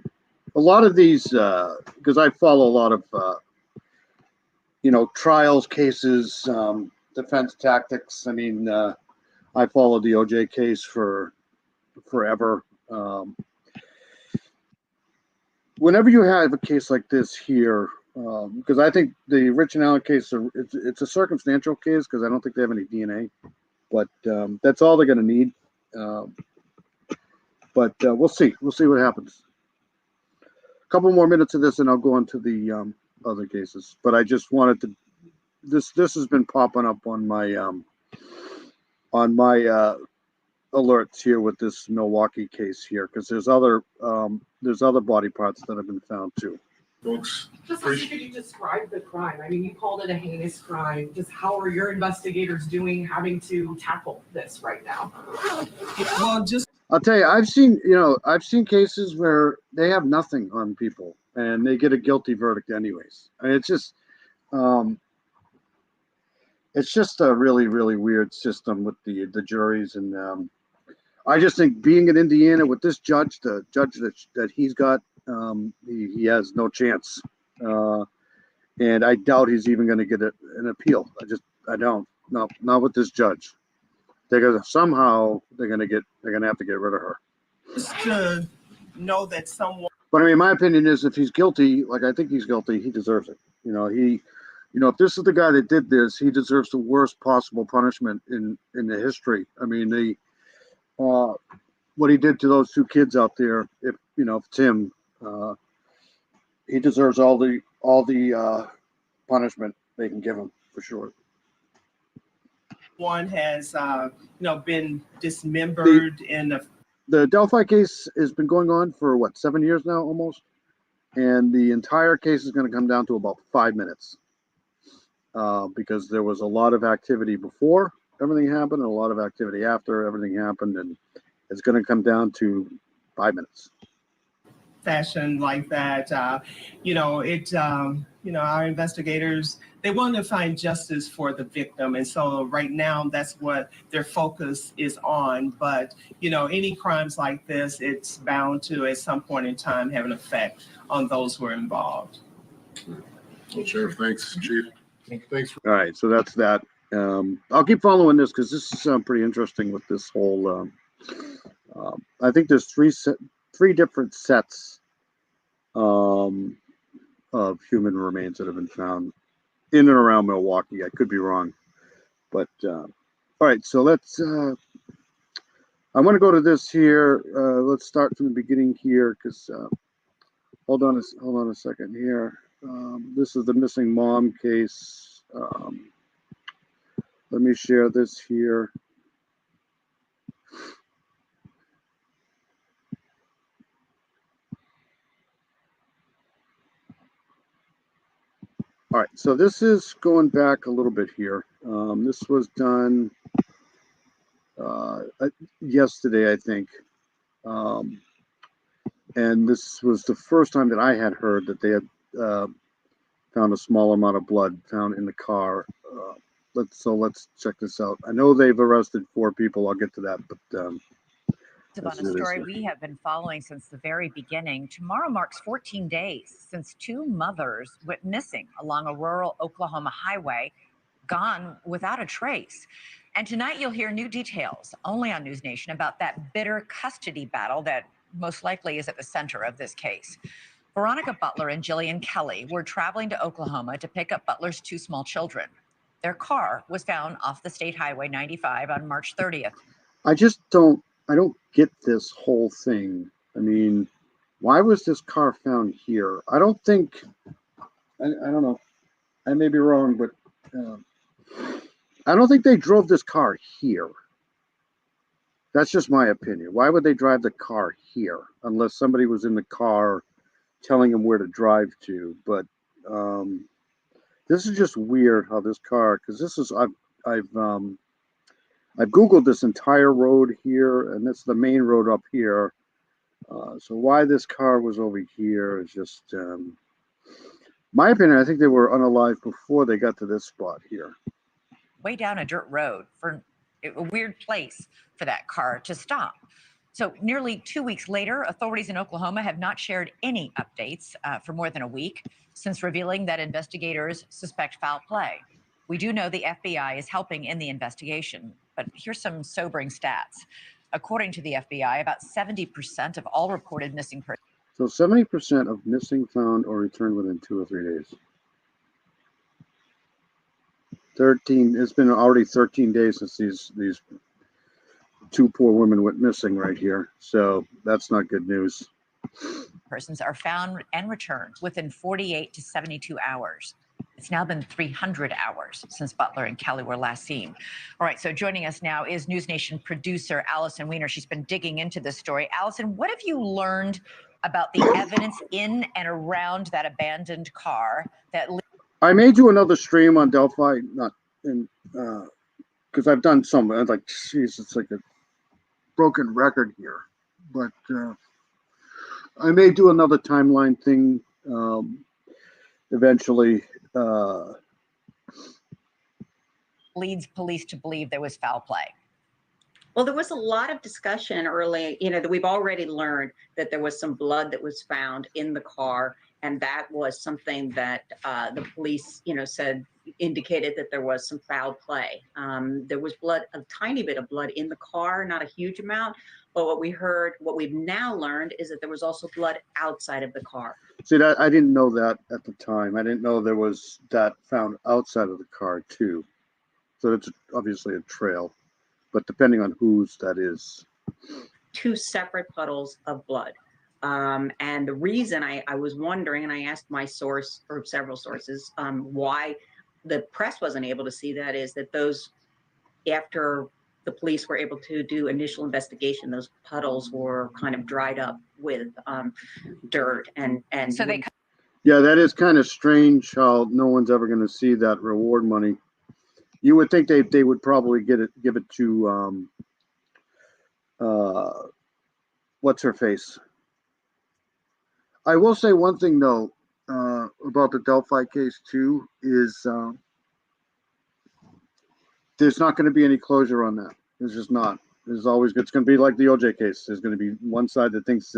S1: lot of these, because I follow a lot of, trials, cases, defense tactics. I mean, I followed the OJ case for forever. Whenever you have a case like this here, because I think the Rich and Allen case, it's a circumstantial case because I don't think they have any DNA, but that's all they're going to need. But we'll see. We'll see what happens. A couple more minutes of this, and I'll go on to the other cases. But I just wanted to. This has been popping up on my alerts here with this Milwaukee case here because there's other body parts that have been found too.
S14: Folks,
S17: just could you describe the crime? I mean, you called it a heinous crime. Just how are your investigators doing having to tackle this right now?
S15: Well,
S1: I'll tell you, I've seen cases where they have nothing on people and they get a guilty verdict anyways. I mean, it's just a really, really weird system with the juries. And I just think being in Indiana with this judge, the judge that he's got, he has no chance. And I doubt he's even going to get an appeal. I don't. No, not with this judge. They're gonna have to get rid of her.
S15: Just to know that someone.
S1: But I mean, my opinion is if he's guilty, like I think he's guilty, he deserves it. you know, if this is the guy that did this, he deserves the worst possible punishment in the history. I mean, what he did to those two kids out there, if you know, if it's him, he deserves all the punishment they can give him for sure.
S15: One has, been dismembered in
S1: the Delphi case has been going on for what, 7 years now almost, and the entire case is going to come down to about 5 minutes, because there was a lot of activity before everything happened and a lot of activity after everything happened, and it's going to come down to 5 minutes.
S15: Fashion like that. Our investigators, they want to find justice for the victim. And so right now, that's what their focus is on. But, any crimes like this, it's bound to, at some point in time, have an effect on those who are involved.
S14: Well, Sheriff, thanks, Chief. Thanks.
S1: All right, so that's that. I'll keep following this because this is pretty interesting with this whole. I think there's three different sets of human remains that have been found in and around Milwaukee. I could be wrong, but all right. So let's. I want to go to this here. Let's start from the beginning here because hold on a second here. This is the missing mom case. Let me share this here. All right, so this is going back a little bit here. This was done yesterday, I think. And this was the first time that I had heard that they had found a small amount of blood found in the car. Let's check this out. I know they've arrested 4 people. I'll get to that, but
S4: It's about a story we have been following since the very beginning. Tomorrow marks 14 days since 2 mothers went missing along a rural Oklahoma highway, gone without a trace. And tonight you'll hear new details only on News Nation about that bitter custody battle that most likely is at the center of this case. Veronica Butler and Jillian Kelly were traveling to Oklahoma to pick up Butler's 2 small children. Their car was found off the State Highway 95 on March 30th.
S1: I don't get this whole thing. I mean, why was this car found here? I don't think, I don't know. I may be wrong, but I don't think they drove this car here. That's just my opinion. Why would they drive the car here unless somebody was in the car telling them where to drive to? But this is just weird how this car, because this is, I've Googled this entire road here, and it's the main road up here. So why this car was over here is just, my opinion. I think they were unalived before they got to this spot here.
S4: Way down a dirt road for a weird place for that car to stop. So nearly 2 weeks later, authorities in Oklahoma have not shared any updates for more than a week since revealing that investigators suspect foul play. We do know the FBI is helping in the investigation, but here's some sobering stats. According to the FBI, about 70% of all reported missing persons.
S1: So 70% of missing, found, or returned within 2 or 3 days. 13. It's been already 13 days since these 2 poor women went missing right here. So that's not good news.
S4: Persons are found and returned within 48 to 72 hours. It's now been 300 hours since Butler and Kelly were last seen. All right, so joining us now is News Nation producer Allison Weiner. She's been digging into this story. Allison, what have you learned about the evidence in and around that abandoned car that...
S1: I may do another stream on Delphi, not in, because I've done some. I was like, geez, it's like a broken record here. But I may do another timeline thing eventually.
S4: Leads police to believe there was foul play.
S5: Well, there was a lot of discussion early, that we've already learned that there was some blood that was found in the car And that was something that the police, said indicated that there was some foul play. There was blood, a tiny bit of blood in the car, not a huge amount. But what we've now learned is that there was also blood outside of the car.
S1: See, that I didn't know that at the time. I didn't know there was that found outside of the car too. So it's obviously a trail, but depending on whose that is.
S5: 2 separate puddles of blood. And the reason I was wondering, and I asked my source or several sources, why the press wasn't able to see that, is that those, after the police were able to do initial investigation, those puddles were kind of dried up with dirt and
S4: So they
S1: Yeah, that is kind of strange how no one's ever going to see that reward money. You would think they would probably give it to what's her face. I will say one thing though about the Delphi case too is there's not going to be any closure on that. There's just not. It's going to be like the OJ case. There's going to be one side that thinks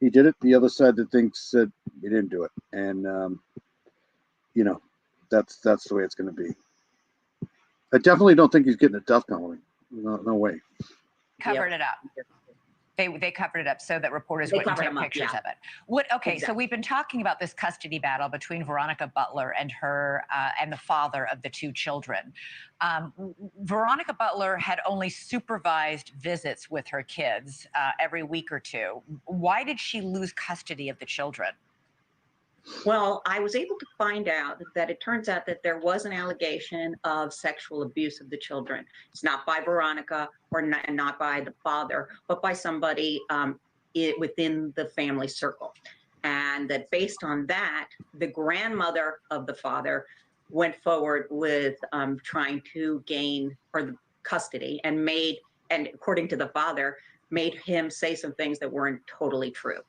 S1: he did it, the other side that thinks that he didn't do it, and that's the way it's going to be. I definitely don't think he's getting a death penalty. No way.
S4: covered it up. They covered it up so that reporters wouldn't take pictures of it. Okay, so we've been talking about this custody battle between Veronica Butler and her and the father of the 2 children. Veronica Butler had only supervised visits with her kids every week or 2. Why did she lose custody of the children?
S5: Well, I was able to find out that it turns out that there was an allegation of sexual abuse of the children. It's not by Veronica or not by the father, but by somebody within the family circle. And that based on that, the grandmother of the father went forward with trying to gain the custody and according to the father, made him say some things that weren't totally true.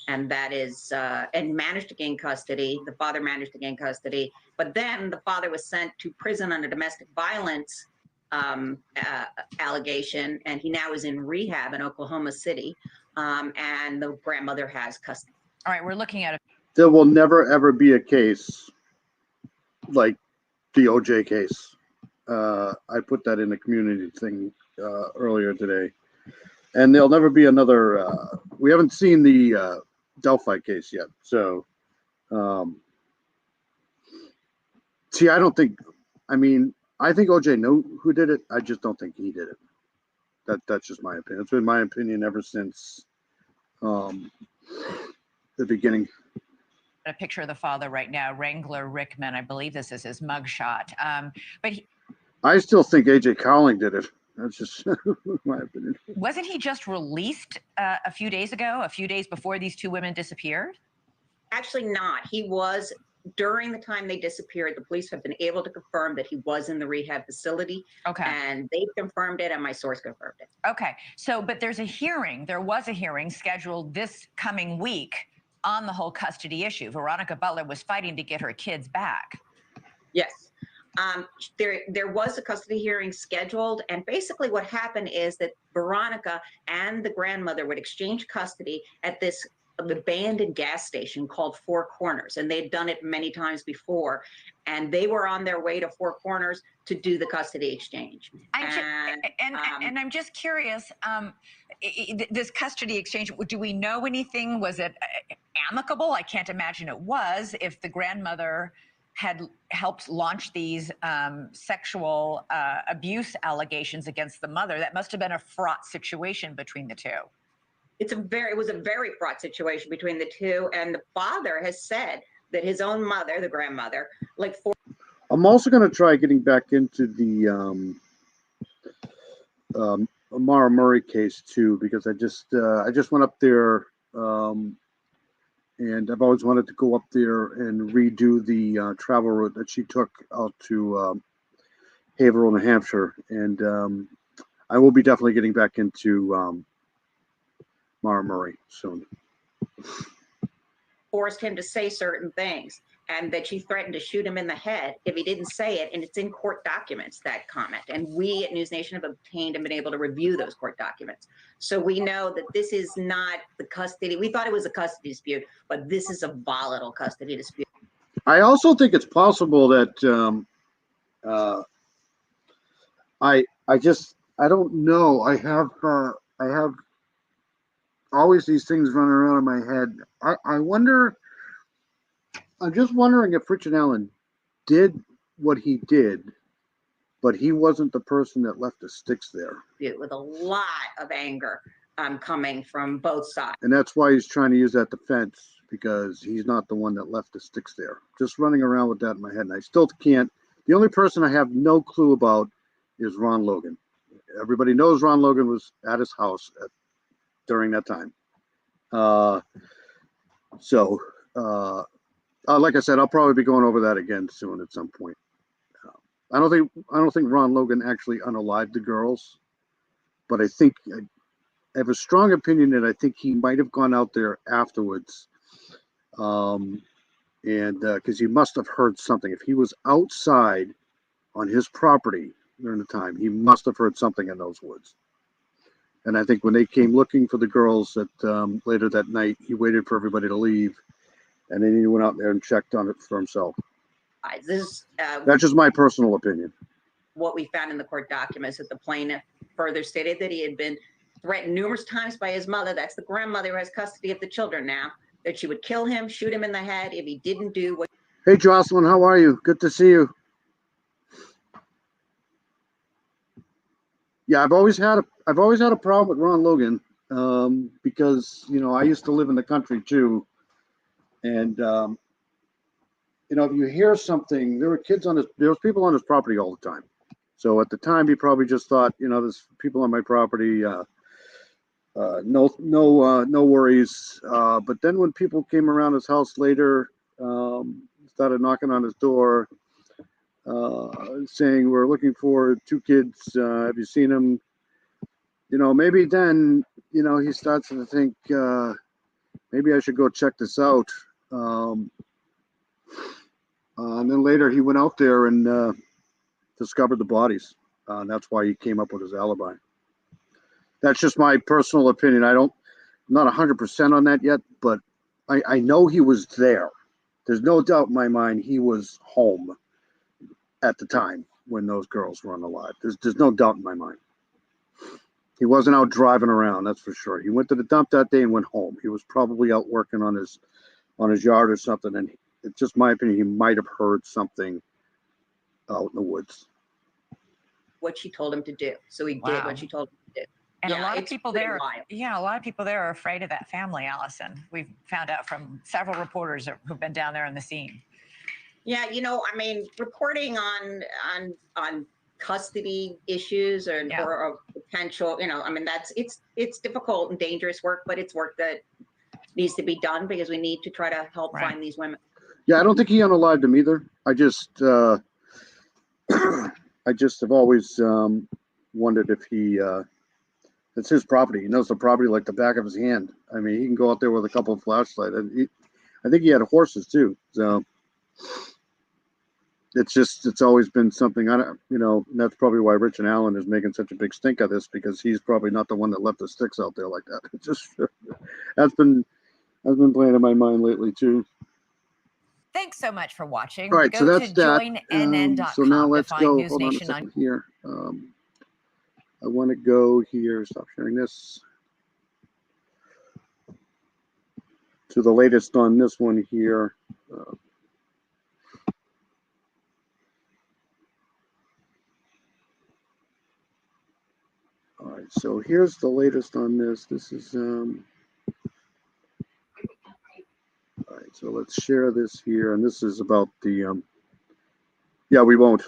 S5: And that is, and managed to gain custody. The father managed to gain custody, but then the father was sent to prison on a domestic violence allegation, and he now is in rehab in Oklahoma City, and the grandmother has custody.
S4: All right, we're looking at
S1: There will never, ever be a case like the OJ case. I put that in the community thing earlier today. And there'll never be another, we haven't seen the Delphi case yet. So, see, I think OJ knew who did it. I just don't think he did it. That's just my opinion. It's been my opinion ever since the beginning.
S4: a picture of the father right now, Wrangler Rickman. I believe this is his mugshot.
S1: I still think AJ Cowling did it. That's just my opinion.
S4: Wasn't he just released a few days ago, a few days before these 2 women disappeared?
S5: Actually not. He was, during the time they disappeared, the police have been able to confirm that he was in the rehab facility.
S4: Okay.
S5: And they confirmed it and my source confirmed it.
S4: Okay. So, but there was a hearing scheduled this coming week on the whole custody issue. Veronica Butler was fighting to get her kids back.
S5: Yes. There was a custody hearing scheduled, and basically what happened is that Veronica and the grandmother would exchange custody at this abandoned gas station called Four Corners, and they'd done it many times before, and they were on their way to Four Corners to do the custody exchange.
S4: And I'm just curious, this custody exchange, do we know anything? Was it amicable? I can't imagine it was, if the grandmother had helped launch these sexual abuse allegations against the mother. That must have been a fraught situation between the 2.
S5: It was a very fraught situation between the 2, and the father has said that his own mother, the grandmother,
S1: I'm also going to try getting back into the Amara Murray case too, because I just went up there. And I've always wanted to go up there and redo the travel route that she took out to Haverhill, New Hampshire. And I will be definitely getting back into Mara Murray soon.
S5: forced him to say certain things. and that she threatened to shoot him in the head if he didn't say it. And it's in court documents, that comment. And we at News Nation have obtained and been able to review those court documents. So we know that this is not the custody. We thought it was a custody dispute, but this is a volatile custody dispute.
S1: I also think it's possible that I don't know. I have always these things running around in my head. I'm just wondering if Richard Allen did what he did, but he wasn't the person that left the sticks there.
S5: With a lot of anger coming from both sides.
S1: And that's why he's trying to use that defense, because he's not the one that left the sticks there. Just running around with that in my head. And I still can't. The only person I have no clue about is Ron Logan. Everybody knows Ron Logan was at his house during that time. Like I said, I'll probably be going over that again soon at some point. I don't think Ron Logan actually unalived the girls, but I have a strong opinion that I think he might have gone out there afterwards, and because he must have heard something. If he was outside on his property during the time, he must have heard something in those woods. And I think when they came looking for the girls later that night, he waited for everybody to leave, and then he went out there and checked on it for himself. That's just my personal opinion.
S5: What we found in the court documents, that the plaintiff further stated that he had been threatened numerous times by his mother. That's the grandmother who has custody of the children now. That she would kill him, shoot him in the head if he didn't do what.
S1: Hey, Jocelyn, how are you? Good to see you. Yeah, I've always had a problem with Ron Logan because I used to live in the country too, and if you hear something, there was people on his property all the time. So at the time, he probably just thought, there's people on my property, no worries. But then when people came around his house later, started knocking on his door, saying, we're looking for 2 kids. Have you seen them? Maybe then, he starts to think, maybe I should go check this out. And then later he went out there and discovered the bodies. That's why he came up with his alibi. That's just my personal opinion. I'm not 100% on that yet, but I know he was there. There's no doubt in my mind he was home at the time when those girls were unalive. There's no doubt in my mind. He wasn't out driving around, that's for sure. He went to the dump that day and went home. He was probably out working on his yard or something, and it's just my opinion, he might have heard something out in the woods.
S5: What she told him to do. So he did what she told him to do.
S4: And a lot of people there, a lot of people there are afraid of that family, Allison. We've found out from several reporters who've been down there on the scene.
S5: Yeah, reporting on custody issues or potential, it's difficult and dangerous work, but it's work that needs to be done because we need to try to help find these women.
S1: Yeah, I don't think he unalived him either. I just have always wondered if it's his property. He knows the property like the back of his hand. I mean, he can go out there with a couple of flashlights. I think he had horses too. So it's always been something. And that's probably why Richard Allen is making such a big stink of this, because he's probably not the one that left the sticks out there like that. It's just that's been playing in my mind lately too.
S4: Thanks so much for watching.
S1: All right,
S4: go
S1: so that's
S4: to
S1: that.
S4: joinnn.com
S1: So now let's
S4: to find
S1: go.
S4: News
S1: Hold on a
S4: Nation
S1: second here. I want to go here. Stop sharing this. To the latest on this one here. All right, so here's the latest on this. This is all right, so let's share this here, and this is about the yeah, we won't.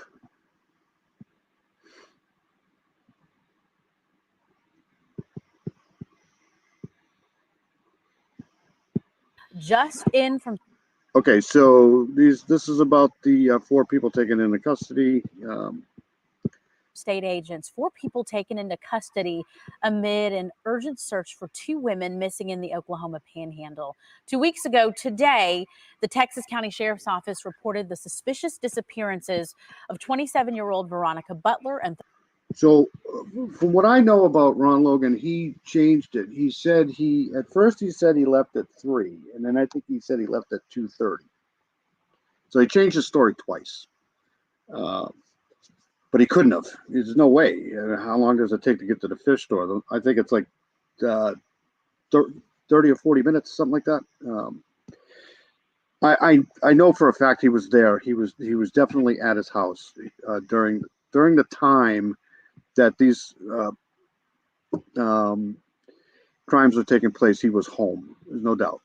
S12: Just in from.
S1: Okay, so this is about the 4 people taken into custody.
S3: State agents, 4 people taken into custody amid an urgent search for 2 women missing in the Oklahoma Panhandle. 2 weeks ago today, the Texas County Sheriff's Office reported the suspicious disappearances of 27-year-old Veronica Butler and
S1: So, from what I know about Ron Logan, he changed it. He said at first he said he left at 3, and then I think he said he left at 2:30. So he changed his story twice. But he couldn't have. There's no way. How long does it take to get to the fish store? I think it's like 30 or 40 minutes, something like that. I know for a fact he was there. He was definitely at his house during the time that these crimes were taking place. He was home. There's no doubt.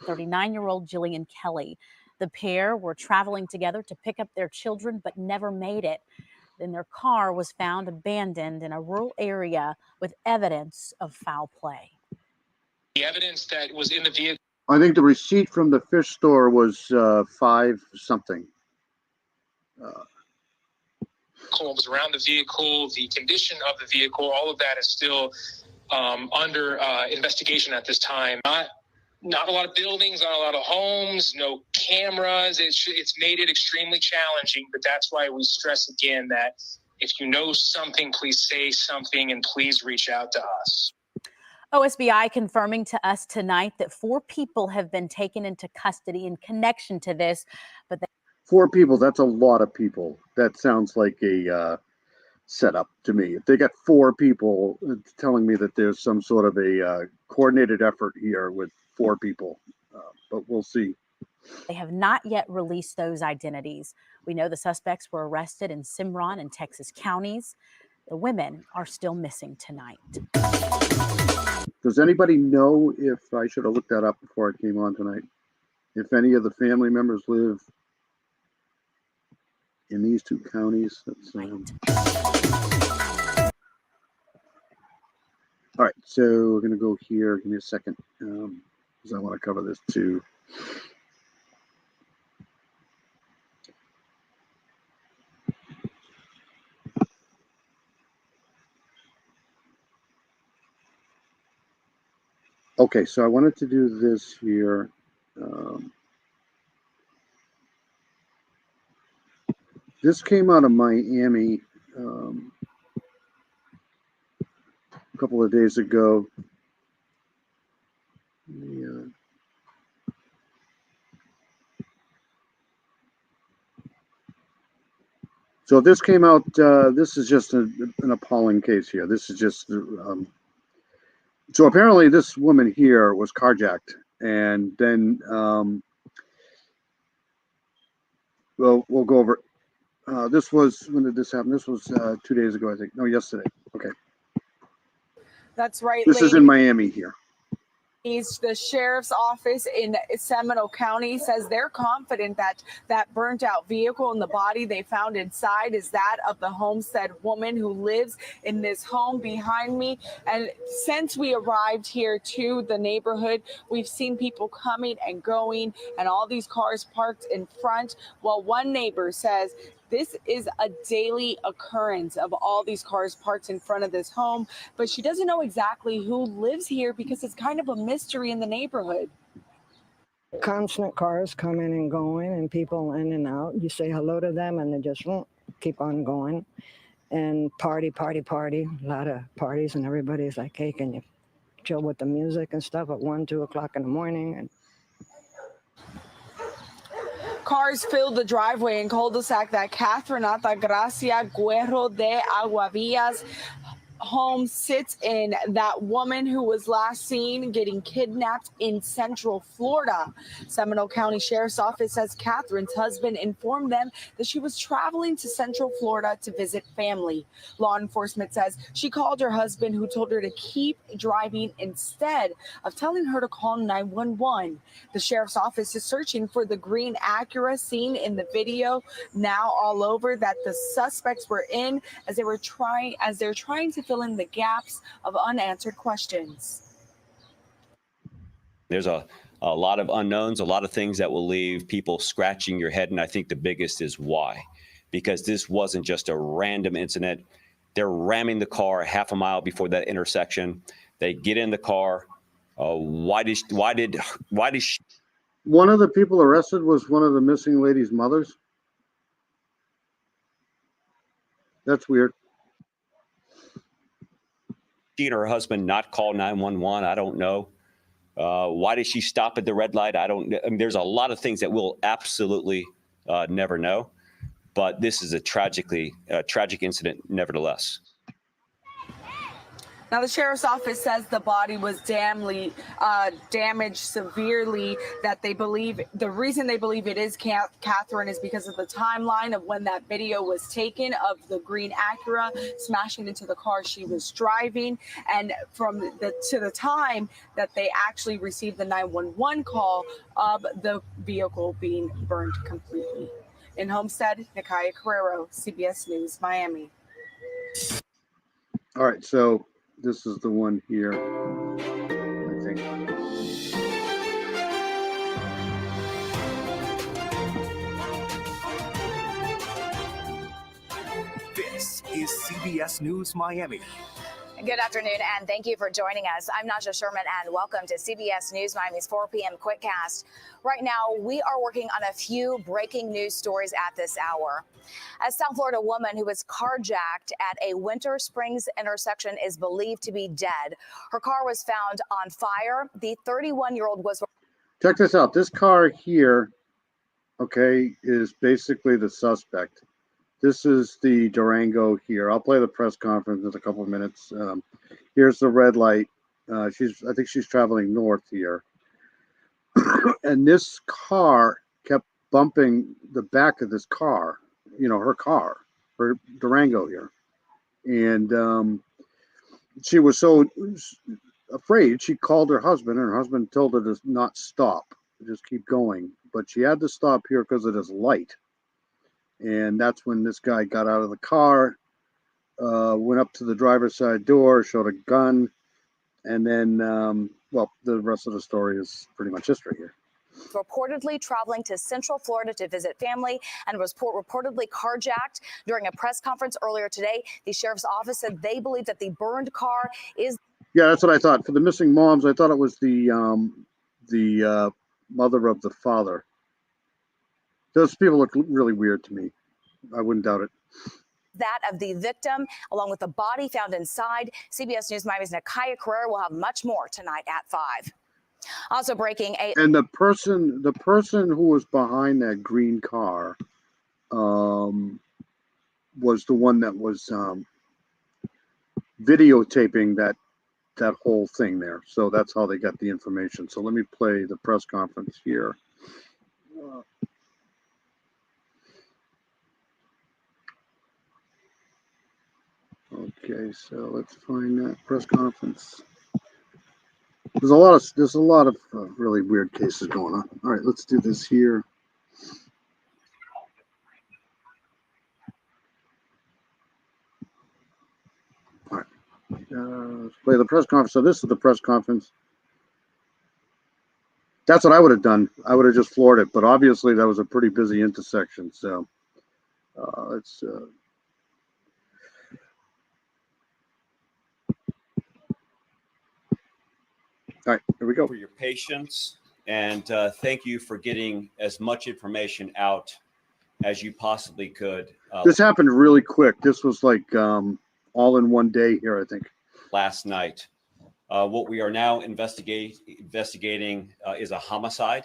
S3: 39-year-old Jillian Kelly. The pair were traveling together to pick up their children, but never made it. Then their car was found abandoned in a rural area with evidence of foul play.
S6: The evidence that was in the vehicle.
S1: I think the receipt from the fish store was 5 something.
S6: Was around the vehicle, the condition of the vehicle, all of that is still under investigation at this time. Not a lot of buildings, not a lot of homes, no cameras. It's made it extremely challenging, but that's why we stress again that if you know something, please say something and please reach out to us.
S3: OSBI confirming to us tonight that 4 people have been taken into custody in connection to this, but
S1: 4 people, that's a lot of people. That sounds like a setup to me. If they got 4 people, it's telling me that there's some sort of a coordinated effort here with 4 people, but we'll see.
S3: They have not yet released those identities. We know the suspects were arrested in Cimarron and Texas counties. The women are still missing tonight.
S1: Does anybody know if I should have looked that up before I came on tonight? If any of the family members live in these 2 counties? That's, all right, so we're going to go here. Give me a second, because I want to cover this too. Okay, so I wanted to do this here. This came out of Miami a couple of days ago. So this came out, this is just an appalling case here. This is just, so apparently this woman here was carjacked, and then, we'll go over, this was, when did this happen? This was 2 days ago, I think. No, yesterday. Okay.
S23: That's right.
S1: This is in Miami here.
S23: The sheriff's office in Seminole County says they're confident that that burnt out vehicle and the body they found inside is that of the Homestead woman who lives in this home behind me. And since we arrived here to the neighborhood, we've seen people coming and going and all these cars parked in front. Well, one neighbor says this is a daily occurrence of all these cars parked in front of this home, but she doesn't know exactly who lives here because it's kind of a mystery in the neighborhood.
S24: Constant cars coming and going and people in and out. You say hello to them and they just keep on going. And party. A lot of parties and everybody's like, hey, can you chill with the music and stuff at 1, 2 o'clock in the morning? And
S23: cars filled the driveway in cul-de-sac that Catherine Altagracia Guerrero de Aguavillas home sits in. That woman who was last seen getting kidnapped in Central Florida. Seminole County Sheriff's Office says Catherine's husband informed them that she was traveling to Central Florida to visit family. Law enforcement says she called her husband, who told her to keep driving instead of telling her to call 911. The sheriff's office is searching for the green Acura seen in the video now all over that the suspects were in as they're trying to fill in the gaps of unanswered questions.
S25: There's a lot of unknowns, a lot of things that will leave people scratching your head. And I think the biggest is why.
S2: because this wasn't just a random incident. They're ramming the car half a mile before that intersection. They get in the car. Why did she?
S1: One of the people arrested was one of the missing lady's mothers. That's weird.
S2: She and her husband not call 911. I don't know. Why did she stop at the red light? I mean, there's a lot of things that we'll absolutely never know. But this is a tragic incident, nevertheless.
S23: Now, the sheriff's office says the body was damaged severely, that they believe the reason they believe it is Catherine is because of the timeline of when that video was taken of the green Acura smashing into the car she was driving. And from the time that they actually received the 911 call of the vehicle being burned completely. In Homestead, Nakaya Carrero, CBS News, Miami.
S1: All right, so this is the one here, I think.
S7: This is CBS News Miami.
S8: Good afternoon, and thank you for joining us. I'm Naja Sherman, and welcome to CBS News Miami's 4 p.m. Quickcast. Right now, we are working on a few breaking news stories at this hour. A South Florida woman who was carjacked at a Winter Springs intersection is believed to be dead. Her car was found on fire. The 31-year-old was...
S1: Check this out. This car here, okay, is basically the suspect. This is the Durango here. I'll play the press conference in a couple of minutes. Here's the red light. I think she's traveling north here. And this car kept bumping the back of this car, her car, her Durango here. And she was so afraid, she called her husband, and her husband told her to not stop, just keep going. But she had to stop here because of this light. And that's when this guy got out of the car, went up to the driver's side door, showed a gun, and then, the rest of the story is pretty much history here.
S8: Reportedly traveling to Central Florida to visit family and was reportedly carjacked. During a press conference earlier today, the sheriff's office said they believe that the burned car is...
S1: Yeah, that's what I thought. For the missing moms, I thought it was the mother of the father. Those people look really weird to me. I wouldn't doubt it.
S8: That of the victim, along with the body found inside. CBS News Miami's Nakaya Carrera will have much more tonight at 5. Also breaking
S1: and the person who was behind that green car was the one that was videotaping that whole thing there. So that's how they got the information. So let me play the press conference here. Okay, so let's find that press conference. There's a lot of really weird cases going on. All right, let's do this here. All right, let's play the press conference. So this is the press conference. That's what I would have done. I would have just floored it, but obviously that was a pretty busy intersection. So let's. All right, here we go.
S2: For your patience, and thank you for getting as much information out as you possibly could.
S1: This happened really quick. This was like all in one day here, I think.
S2: Last night. What we are now investigating is a homicide.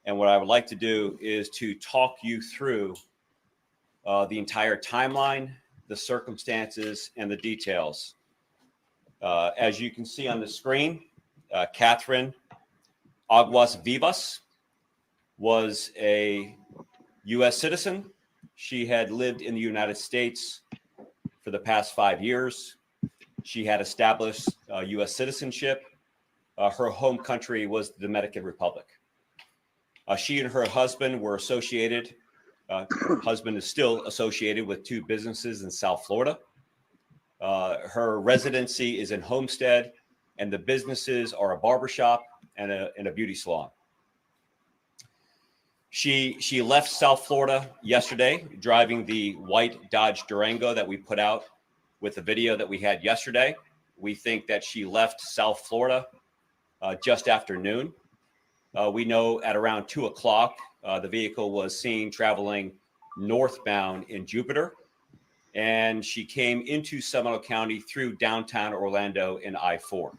S2: And what I would like to do is to talk you through the entire timeline, the circumstances, and the details. As you can see on the screen, Catherine Aguas Vivas was a U.S. citizen. She had lived in the United States for the past 5 years. She had established U.S. citizenship. Her home country was the Dominican Republic. She and her husband were associated. Her husband is still associated with 2 businesses in South Florida. Her residency is in Homestead, and the businesses are a barbershop and a beauty salon. She left South Florida yesterday, driving the white Dodge Durango that we put out with the video that we had yesterday. We think that she left South Florida just after noon. We know at around 2 o'clock, the vehicle was seen traveling northbound in Jupiter, and she came into Seminole County through downtown Orlando in I-4.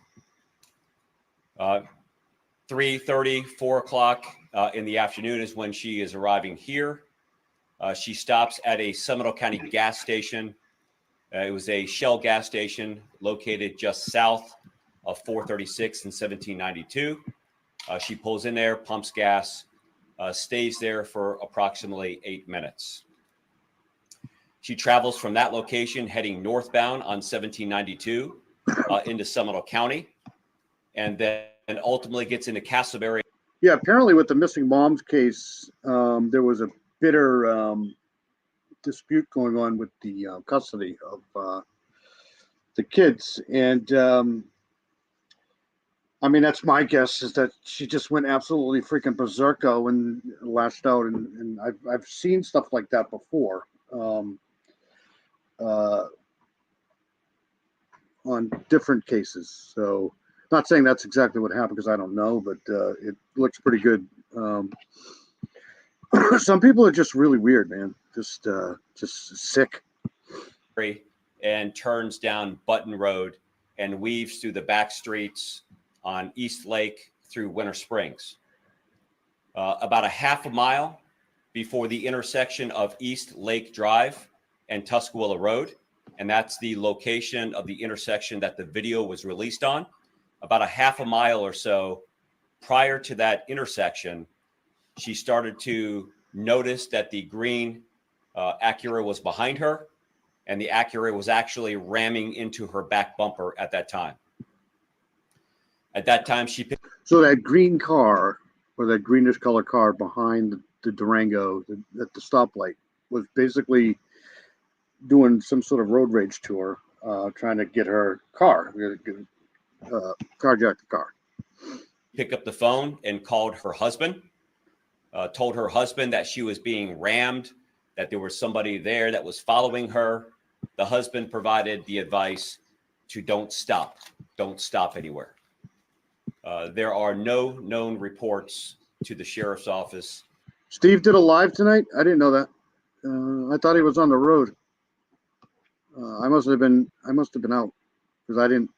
S2: 3:30, 4 o'clock in the afternoon is when she is arriving here. She stops at a Seminole County gas station. It was a Shell gas station located just south of 436 and 1792. She pulls in there, pumps gas, stays there for approximately 8 minutes. She travels from that location heading northbound on 1792 into Seminole County, and then ultimately gets into Castleberry.
S1: Yeah, apparently with the missing moms case, there was a bitter dispute going on with the custody of the kids. And I mean, that's my guess, is that she just went absolutely freaking berserko and lashed out. And I've seen stuff like that before on different cases. So not saying that's exactly what happened, because I don't know, but it looks pretty good. Some people are just really weird, man. Just sick.
S2: And turns down Button Road and weaves through the back streets on East Lake through Winter Springs. About a half a mile before the intersection of East Lake Drive and Tuscaloosa Road, and that's the location of the intersection that the video was released on. About a half a mile or so prior to that intersection, she started to notice that the green Acura was behind her, and the Acura was actually ramming into her back bumper at that time. At that time, she picked.
S1: So that green car, or that greenish color car behind the Durango at the stoplight, was basically doing some sort of road rage tour, trying to get her car, carjack the car.
S2: Picked up the phone and called her husband, told her husband that she was being rammed, that there was somebody there that was following her. The husband provided the advice to don't stop anywhere. There are no known reports to the sheriff's office.
S1: Steve did a live tonight? I didn't know that. I thought he was on the road. I must have been out, because I didn't.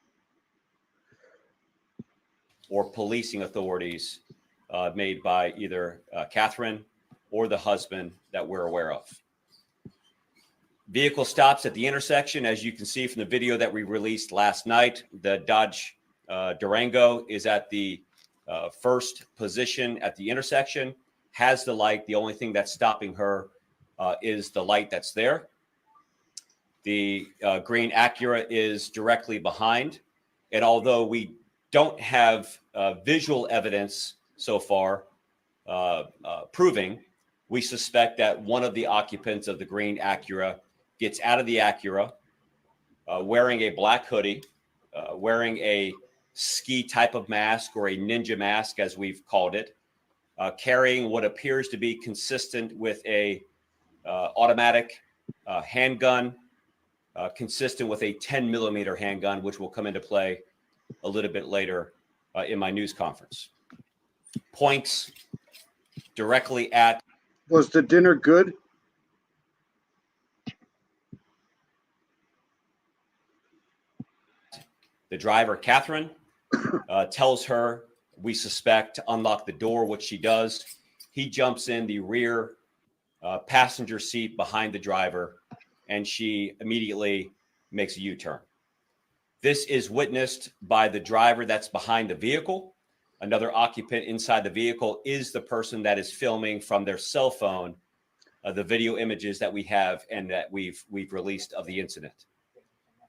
S2: Or policing authorities made by either Catherine or the husband that we're aware of. Vehicle stops at the intersection. As you can see from the video that we released last night, the Dodge Durango is at the first position at the intersection, has the light. The only thing that's stopping her is the light that's there. The green Acura is directly behind. And although we don't have visual evidence so far proving, we suspect that one of the occupants of the green Acura gets out of the Acura wearing a black hoodie, wearing a ski type of mask, or a ninja mask, as we've called it, carrying what appears to be consistent with a automatic handgun, consistent with a 10 millimeter handgun, which will come into play a little bit later in my news conference. Points directly at.
S1: Was the dinner good?
S2: The driver, Catherine, tells her, we suspect, to unlock the door, which she does. He jumps in the rear passenger seat behind the driver, and she immediately makes a U-turn. This is witnessed by the driver that's behind the vehicle. Another occupant inside the vehicle is the person that is filming from their cell phone the video images that we have and that we've released of the incident.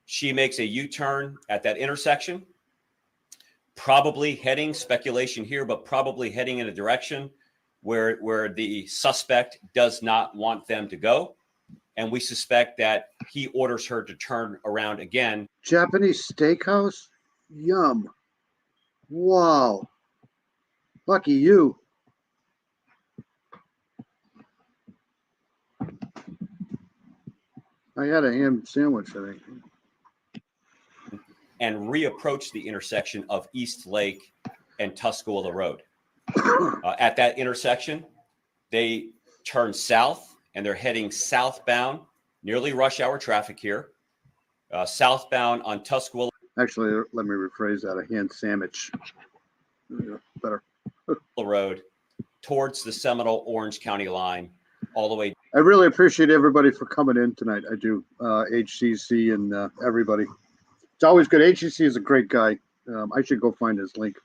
S2: She makes a U-turn at that intersection, probably heading, speculation here, but probably heading in a direction where the suspect does not want them to go. And we suspect that he orders her to turn around again.
S1: Japanese steakhouse? Yum. Wow. Lucky you. I had a ham sandwich, I think.
S2: And reapproach the intersection of East Lake and Tuscola Road. At that intersection, they turn south and they're heading southbound, nearly rush hour traffic here, southbound on Tuscola.
S1: Actually, let me rephrase that, a ham sandwich. Better.
S2: Road towards the Seminole Orange County line, all the way.
S1: I really appreciate everybody for coming in tonight. I do. HCC and everybody. It's always good. HCC is a great guy. I should go find his link.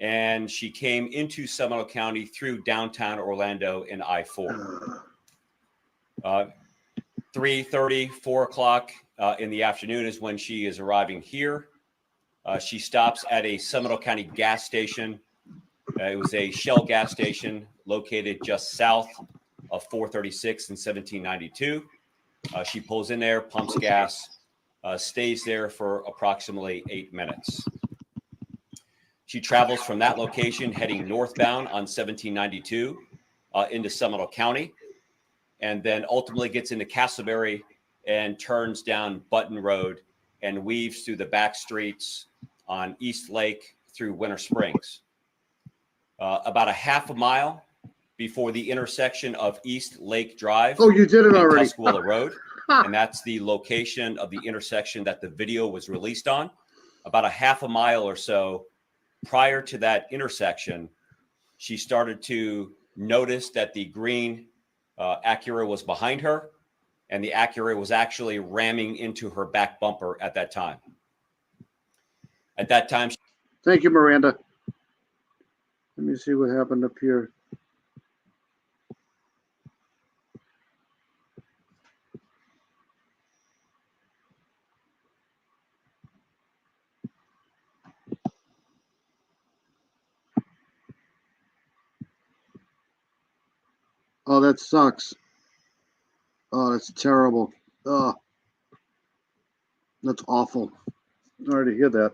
S2: And she came into Seminole County through downtown Orlando in I-4. 3:30, 4 o'clock in the afternoon is when she is arriving here. She stops at a Seminole County gas station. It was a Shell gas station located just south of 436 and 1792. She pulls in there, pumps gas, stays there for approximately 8 minutes. She travels from that location heading northbound on 1792 into Seminole County, and then ultimately gets into Castleberry and turns down Button Road and weaves through the back streets on East Lake through Winter Springs. About a half a mile before the intersection of East Lake Drive.
S1: Oh, you did it already.
S2: Tuscola Road. And that's the location of the intersection that the video was released on. About a half a mile or so prior to that intersection, she started to notice that the green Acura was behind her, and the Acura was actually ramming into her back bumper at that time. At that time,
S1: Thank you, Miranda. Let me see what happened up here. Oh, that sucks. Oh, that's terrible. Oh, that's awful. Sorry to hear that.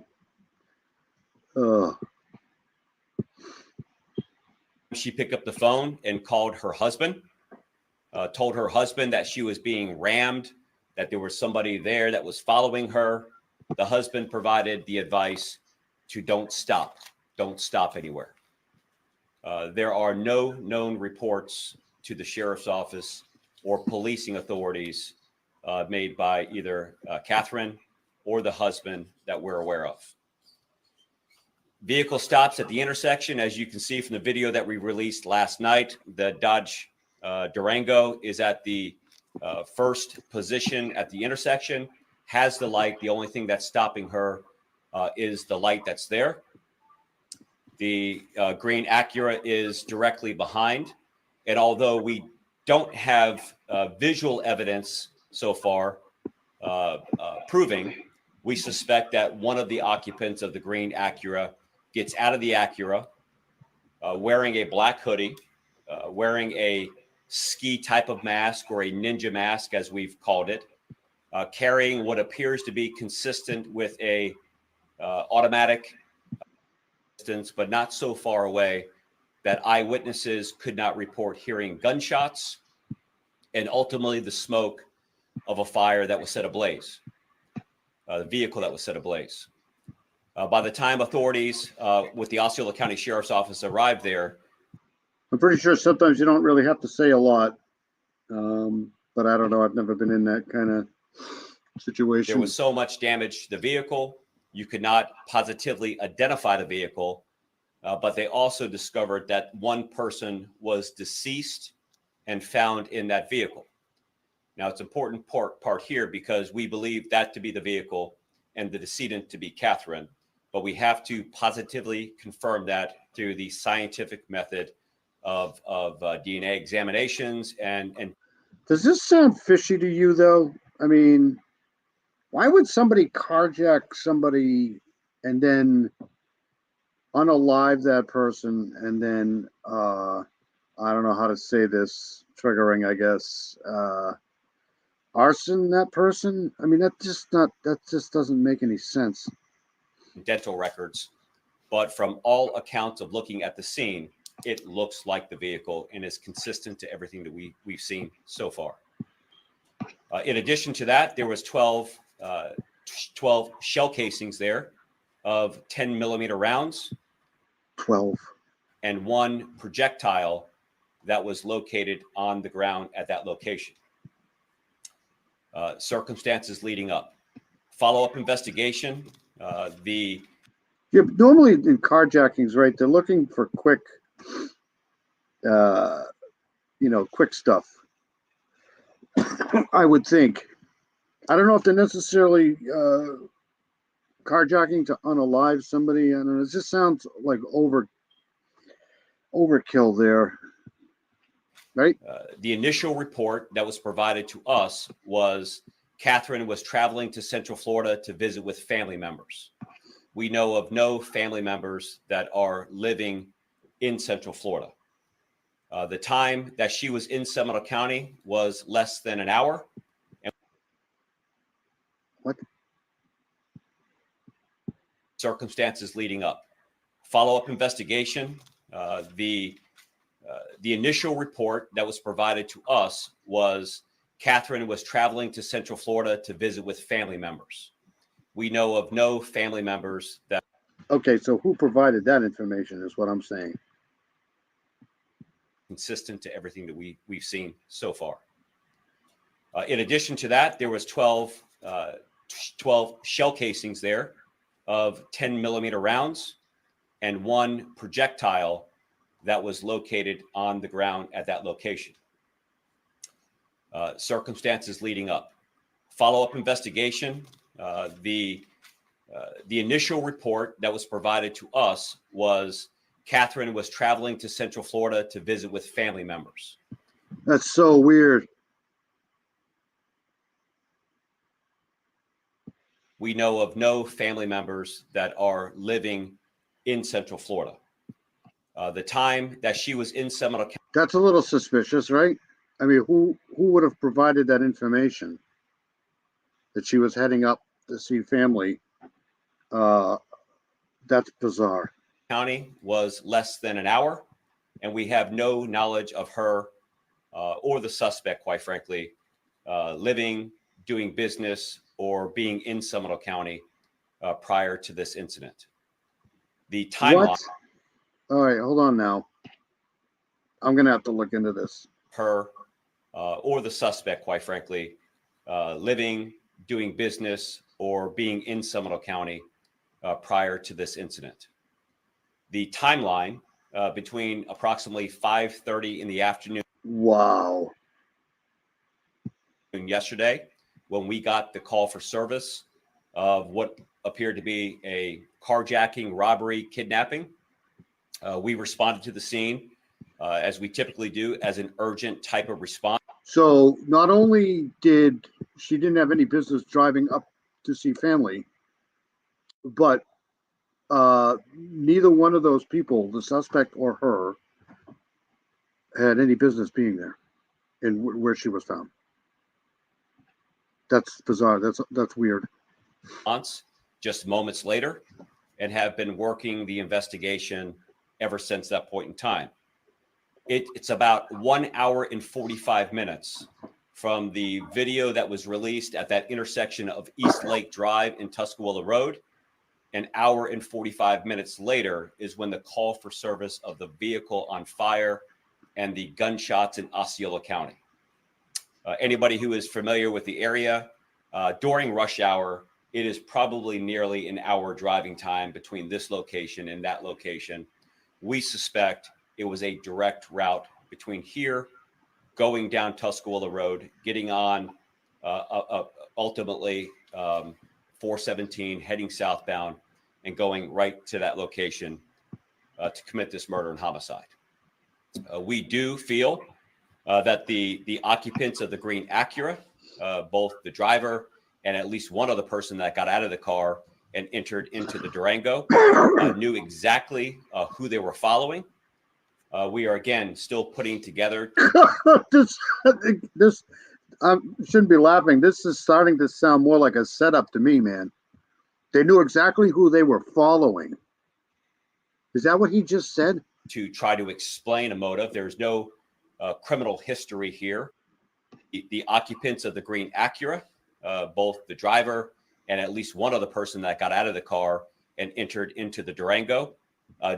S2: she picked up the phone and called her husband, told her husband that she was being rammed, that there was somebody there that was following her. The husband provided the advice to don't stop anywhere. There are no known reports to the sheriff's office or policing authorities made by either Catherine or the husband that we're aware of. Vehicle stops at the intersection. As you can see from the video that we released last night, the Dodge Durango is at the first position at the intersection, has the light. The only thing that's stopping her is the light that's there. The green Acura is directly behind. And although we don't have visual evidence so far proving, we suspect that one of the occupants of the green Acura gets out of the Acura wearing a black hoodie, wearing a ski type of mask or a ninja mask, as we've called it, carrying what appears to be consistent with a automatic distance, but not so far away that eyewitnesses could not report hearing gunshots and ultimately the smoke of a fire that was set ablaze, the vehicle that was set ablaze. By the time authorities with the Osceola County Sheriff's Office arrived there,
S1: I'm pretty sure sometimes you don't really have to say a lot, but I don't know. I've never been in that kind of situation.
S2: there was so much damage to the vehicle, you could not positively identify the vehicle, but they also discovered that one person was deceased and found in that vehicle. Now, it's important part here because we believe that to be the vehicle and the decedent to be Catherine, but we have to positively confirm that through the scientific method of DNA examinations. And
S1: Does this sound fishy to you, though? I mean, why would somebody carjack somebody and then unalive that person and then, I don't know how to say this, triggering, I guess, arson that person? I mean, that just doesn't make any sense.
S2: dental records, but from all accounts of looking at the scene, it looks like the vehicle and is consistent to everything that we've seen so far. In addition to that, there was 12 shell casings there of 10 millimeter rounds.
S1: 12.
S2: And 1 projectile that was located on the ground at that location. Circumstances leading up. Follow-up investigation.
S1: Yeah, normally in carjackings, right, they're looking for quick, quick stuff. I would think. I don't know if they're necessarily carjacking to unalive somebody. I don't know. It just sounds like overkill there, right?
S2: The initial report that was provided to us was Catherine was traveling to Central Florida to visit with family members. We know of no family members that are living in Central Florida. The time that she was in Seminole County was less than an hour.
S1: What?
S2: Circumstances leading up. Follow-up investigation. The initial report that was provided to us was Catherine was traveling to Central Florida to visit with family members. We know of no family members that.
S1: Okay, so who provided that information is what I'm saying.
S2: Consistent to everything that we've seen so far. In addition to that, there was 12 shell casings there of 10 millimeter rounds and 1 projectile that was located on the ground at that location. Circumstances leading up. Follow-up investigation. The initial report that was provided to us was Catherine was traveling to Central Florida to visit with family members.
S1: That's so weird.
S2: We know of no family members that are living in Central Florida. The time that she was in Seminole County.
S1: That's a little suspicious, right? I mean, who would have provided that information that she was heading up to see family? That's bizarre.
S2: County was less than an hour, and we have no knowledge of her or the suspect, quite frankly, living, doing business, or being in Seminole County prior to this incident. The timeline.
S1: What? All right, hold on now. I'm going to have to look into this.
S2: Her or the suspect, quite frankly, living, doing business, or being in Seminole County prior to this incident. The timeline between approximately 5:30 in the afternoon.
S1: Wow.
S2: Yesterday, when we got the call for service of what appeared to be a carjacking, robbery, kidnapping, we responded to the scene as we typically do as an urgent type of response.
S1: So not only did she didn't have any business driving up to see family, but neither one of those people, the suspect or her, had any business being there in where she was found. That's bizarre. That's weird.
S2: Just moments later, and have been working the investigation ever since that point in time. It's about 1 hour and 45 minutes from the video that was released at that intersection of East Lake Drive and Tuscaloosa Road. An hour and 45 minutes later is when the call for service of the vehicle on fire and the gunshots in Osceola County. Anybody who is familiar with the area, during rush hour, it is probably nearly an hour driving time between this location and that location. We suspect it was a direct route between here, going down Tuscaloosa Road, getting on ultimately 417, heading southbound, and going right to that location to commit this murder and homicide. We do feel that the occupants of the green Acura, both the driver and at least one other person that got out of the car and entered into the Durango, knew exactly who they were following. We are, again, still putting together.
S1: This shouldn't be laughing. This is starting to sound more like a setup to me, man. They knew exactly who they were following. Is that what he just said?
S2: to try to explain a motive. There's no criminal history here. The occupants of the green Acura, both the driver and at least one other person that got out of the car and entered into the Durango,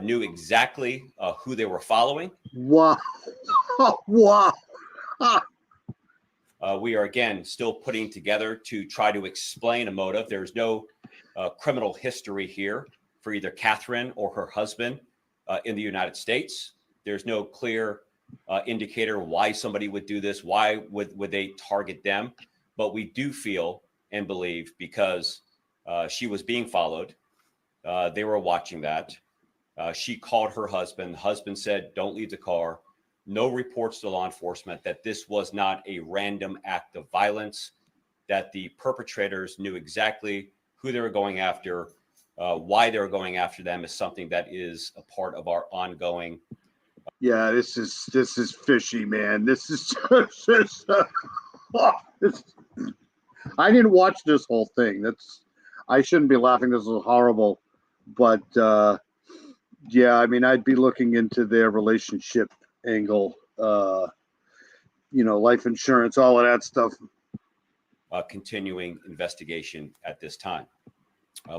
S2: knew exactly who they were following.
S1: Wow. Wow.
S2: We are, again, still putting together to try to explain a motive. There's no criminal history here for either Catherine or her husband in the United States. There's no clear indicator why somebody would do this. Why would they target them? But we do feel and believe because she was being followed. They were watching that. She called her husband. The husband said, don't leave the car. No reports to law enforcement that this was not a random act of violence, that the perpetrators knew exactly who they were going after, why they were going after them is something that is a part of our ongoing.
S1: Yeah, this is fishy, man. This is I didn't watch this whole thing. I shouldn't be laughing. This is horrible. But yeah, I mean, I'd be looking into their relationship angle, life insurance, all of that stuff.
S2: Continuing investigation at this time.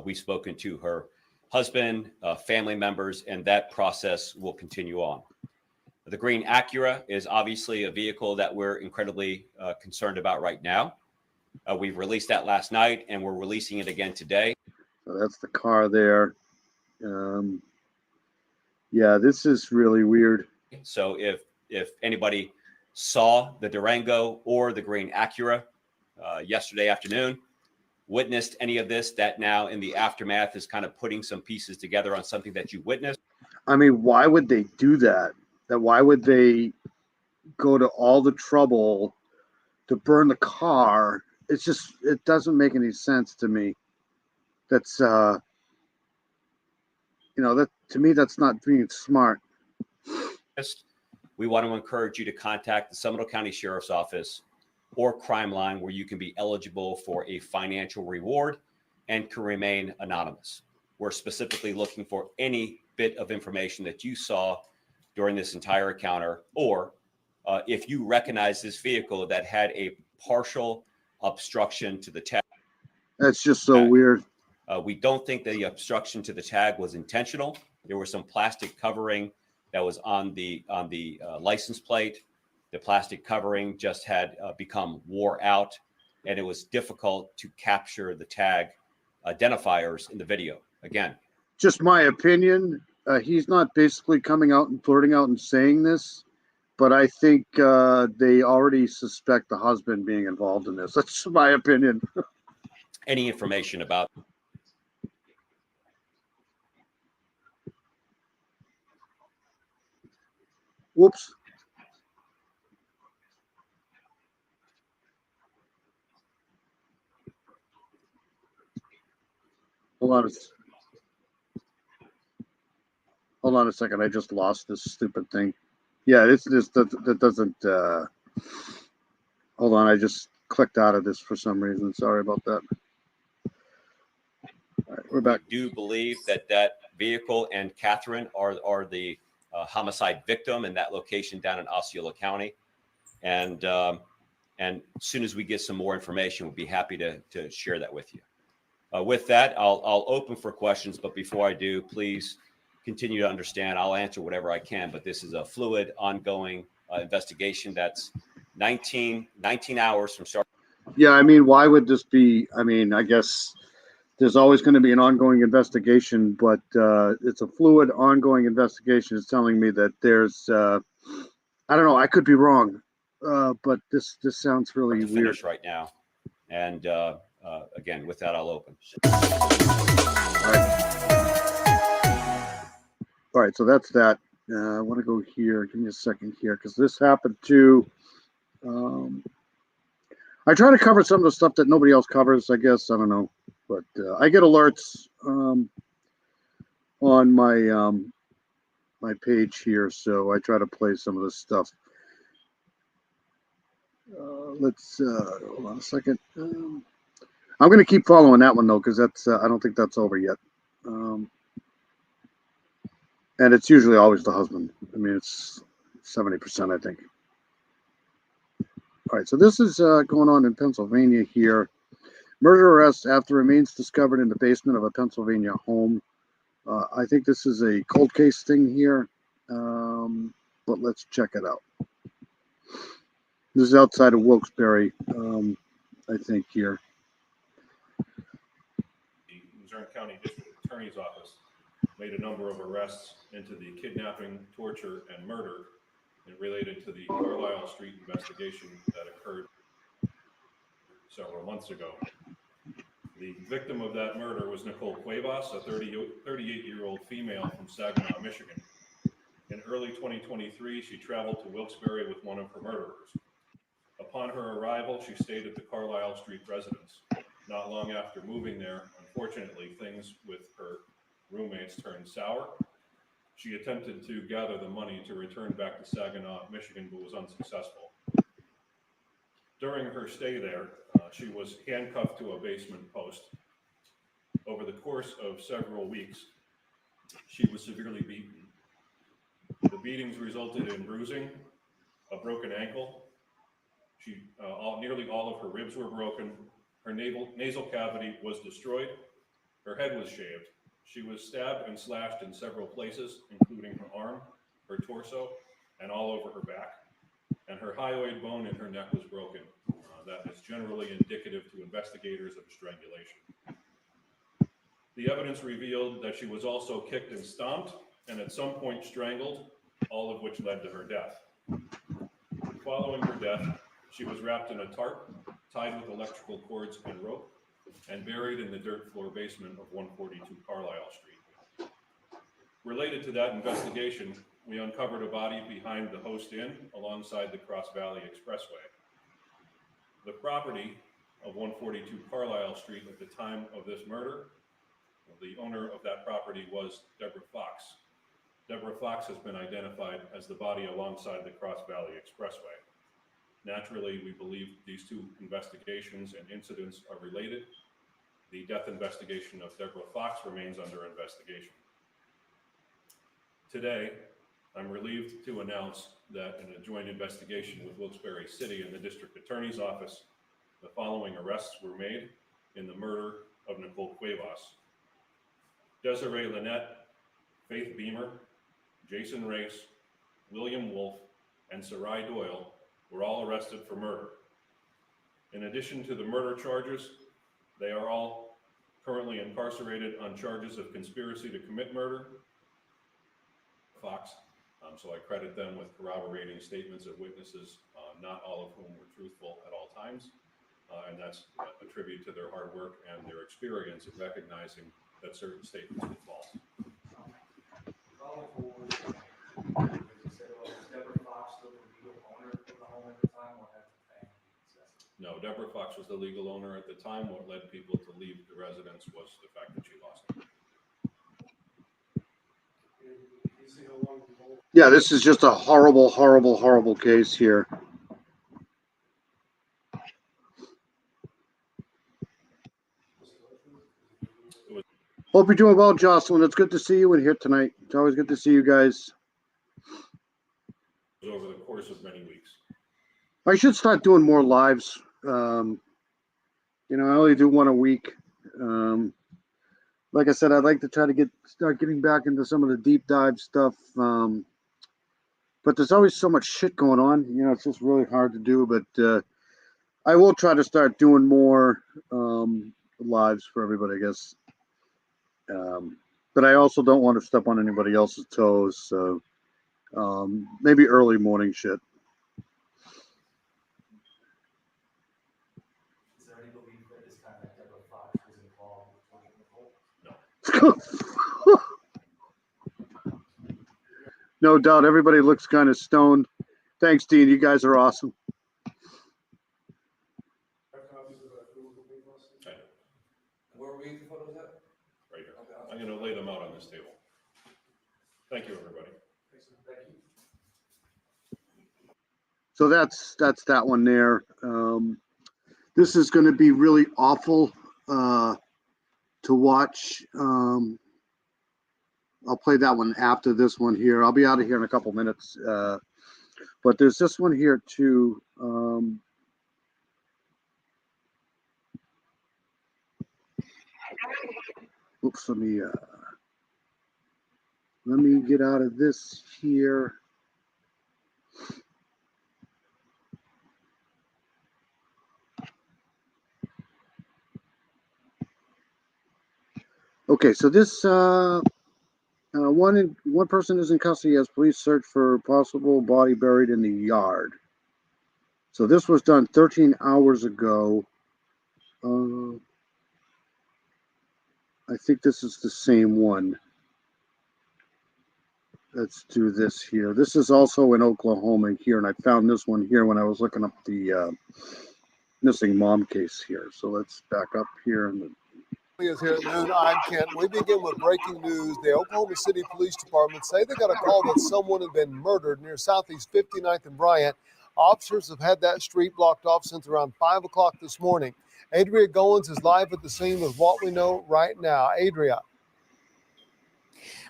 S2: We've spoken to her husband, family members, and that process will continue on. The green Acura is obviously a vehicle that we're incredibly concerned about right now. We've released that last night, and we're releasing it again today.
S1: So that's the car there. Yeah, this is really weird.
S2: So if anybody saw the Durango or the green Acura yesterday afternoon, witnessed any of this, that now in the aftermath is kind of putting some pieces together on something that you witnessed.
S1: I mean, why would they do that? Why would they go to all the trouble to burn the car? It doesn't make any sense to me. That's, that to me, that's not being smart.
S2: We want to encourage you to contact the Seminole County Sheriff's Office or Crime Line, where you can be eligible for a financial reward and can remain anonymous. We're specifically looking for any bit of information that you saw during this entire encounter, or if you recognize this vehicle that had a partial obstruction to the tag.
S1: That's just so weird.
S2: We don't think the obstruction to the tag was intentional. There was some plastic covering that was on the license plate. The plastic covering just had become wore out, and it was difficult to capture the tag identifiers in the video. Again,
S1: just my opinion. He's not basically coming out and blurting out and saying this, but I think they already suspect the husband being involved in this. That's my opinion.
S2: Any information about
S1: whoops. Hold on a second. I just lost this stupid thing. Yeah, that doesn't. Hold on. I just clicked out of this for some reason. Sorry about that. All right, we're back.
S2: We do believe that vehicle and Catherine are the homicide victim in that location down in Osceola County. And as soon as we get some more information, we'll be happy to share that with you. With that, I'll open for questions. But before I do, please continue to understand. I'll answer whatever I can. But this is a fluid, ongoing investigation that's 19 hours from start.
S1: Yeah, I mean, why would this be? I mean, I guess there's always going to be an ongoing investigation, but it's a fluid, ongoing investigation. It's telling me that there's, I don't know, I could be wrong, but this sounds really weird
S2: right now. And again, with that, I'll open.
S1: All right, so that's that. I want to go here. Give me a second here, because this happened to. I try to cover some of the stuff that nobody else covers, I guess. I don't know. But I get alerts on my my page here, so I try to play some of this stuff. Let's hold on a second. I'm going to keep following that one though, because that's I don't think that's over yet. And it's usually always the husband. I mean, it's 70%, I think. All right, so this is going on in Pennsylvania here. Murder arrest after remains discovered in the basement of a Pennsylvania home. I think this is a cold case thing here, but let's check it out. This is outside of Wilkes-Barre, I think here.
S9: The Luzerne County District Attorney's Office made a number of arrests into the kidnapping, torture, and murder related to the Carlisle Street investigation that occurred several months ago. The victim of that murder was Nicole Cuevas, a 38-year-old female from Saginaw, Michigan. In early 2023, she traveled to Wilkes-Barre with one of her murderers. Upon her arrival, she stayed at the Carlisle Street residence. Not long after moving there, unfortunately, things with her roommates turned sour. She attempted to gather the money to return back to Saginaw, Michigan, but was unsuccessful. During her stay there, she was handcuffed to a basement post. Over the course of several weeks, she was severely beaten. The beatings resulted in bruising, a broken ankle. Nearly all of her ribs were broken. Her nasal cavity was destroyed. Her head was shaved. She was stabbed and slashed in several places, including her arm, her torso, and all over her back. And her hyoid bone in her neck was broken. That is generally indicative to investigators of strangulation. The evidence revealed that she was also kicked and stomped, and at some point strangled, all of which led to her death. Following her death, she was wrapped in a tarp, tied with electrical cords and rope, and buried in the dirt floor basement of 142 Carlisle Street. Related to that investigation, we uncovered a body behind the Host Inn alongside the Cross Valley Expressway. The property of 142 Carlisle Street at the time of this murder, the owner of that property was Deborah Fox. Deborah Fox has been identified as the body alongside the Cross Valley Expressway. Naturally, we believe these two investigations and incidents are related. The death investigation of Deborah Fox remains under investigation. Today, I'm relieved to announce that in a joint investigation with Wilkes-Barre City and the District Attorney's Office, the following arrests were made in the murder of Nicole Cuevas. Desiree Lynette, Faith Beamer, Jason Race, William Wolf, and Sarai Doyle were all arrested for murder. In addition to the murder charges, they are all currently incarcerated on charges of conspiracy to commit murder. Fox, so I credit them with corroborating statements of witnesses, not all of whom were truthful at all times. And that's a tribute to their hard work and their experience in recognizing that certain statements were false. No, Deborah Fox was the legal owner at the time. What led people to leave the residence was the fact that she lost it.
S1: Yeah, this is just a horrible, horrible, horrible case here. Hope you're doing well, Jocelyn. It's good to see you in here tonight. It's always good to see you guys.
S9: Over the course of many weeks.
S1: I should start doing more lives. I only do one a week. Like I said, I'd like to try to start getting back into some of the deep dive stuff. But there's always so much shit going on. It's just really hard to do. But I will try to start doing more lives for everybody, I guess. But I also don't want to step on anybody else's toes. So maybe early morning shit.
S21: Is there any belief that this time that Deborah Fox was involved with Nicole?
S1: No. No doubt. Everybody looks kind of stoned. Thanks, Dean. You guys are awesome.
S9: Where were we the photos at? Right here. I'm going to lay them out on this table. Thank you, everybody.
S1: So that's that one there. This is going to be really awful to watch. I'll play that one after this one here. I'll be out of here in a couple minutes. But there's this one here too. Oops, let me get out of this here. Okay, so this one person is in custody as police search for possible body buried in the yard. So this was done 13 hours ago. I think this is the same one. Let's do this here. This is also in Oklahoma here, and I found this one here when I was looking up the missing mom case here. So let's back up here.
S10: Is here at noon. I'm Kent. We begin with breaking news. The Oklahoma City Police Department say they got a call that someone had been murdered near Southeast 59th and Bryant. Officers have had that street blocked off since around 5 o'clock this morning. Adria Goins is live at the scene with what we know right now. Adria.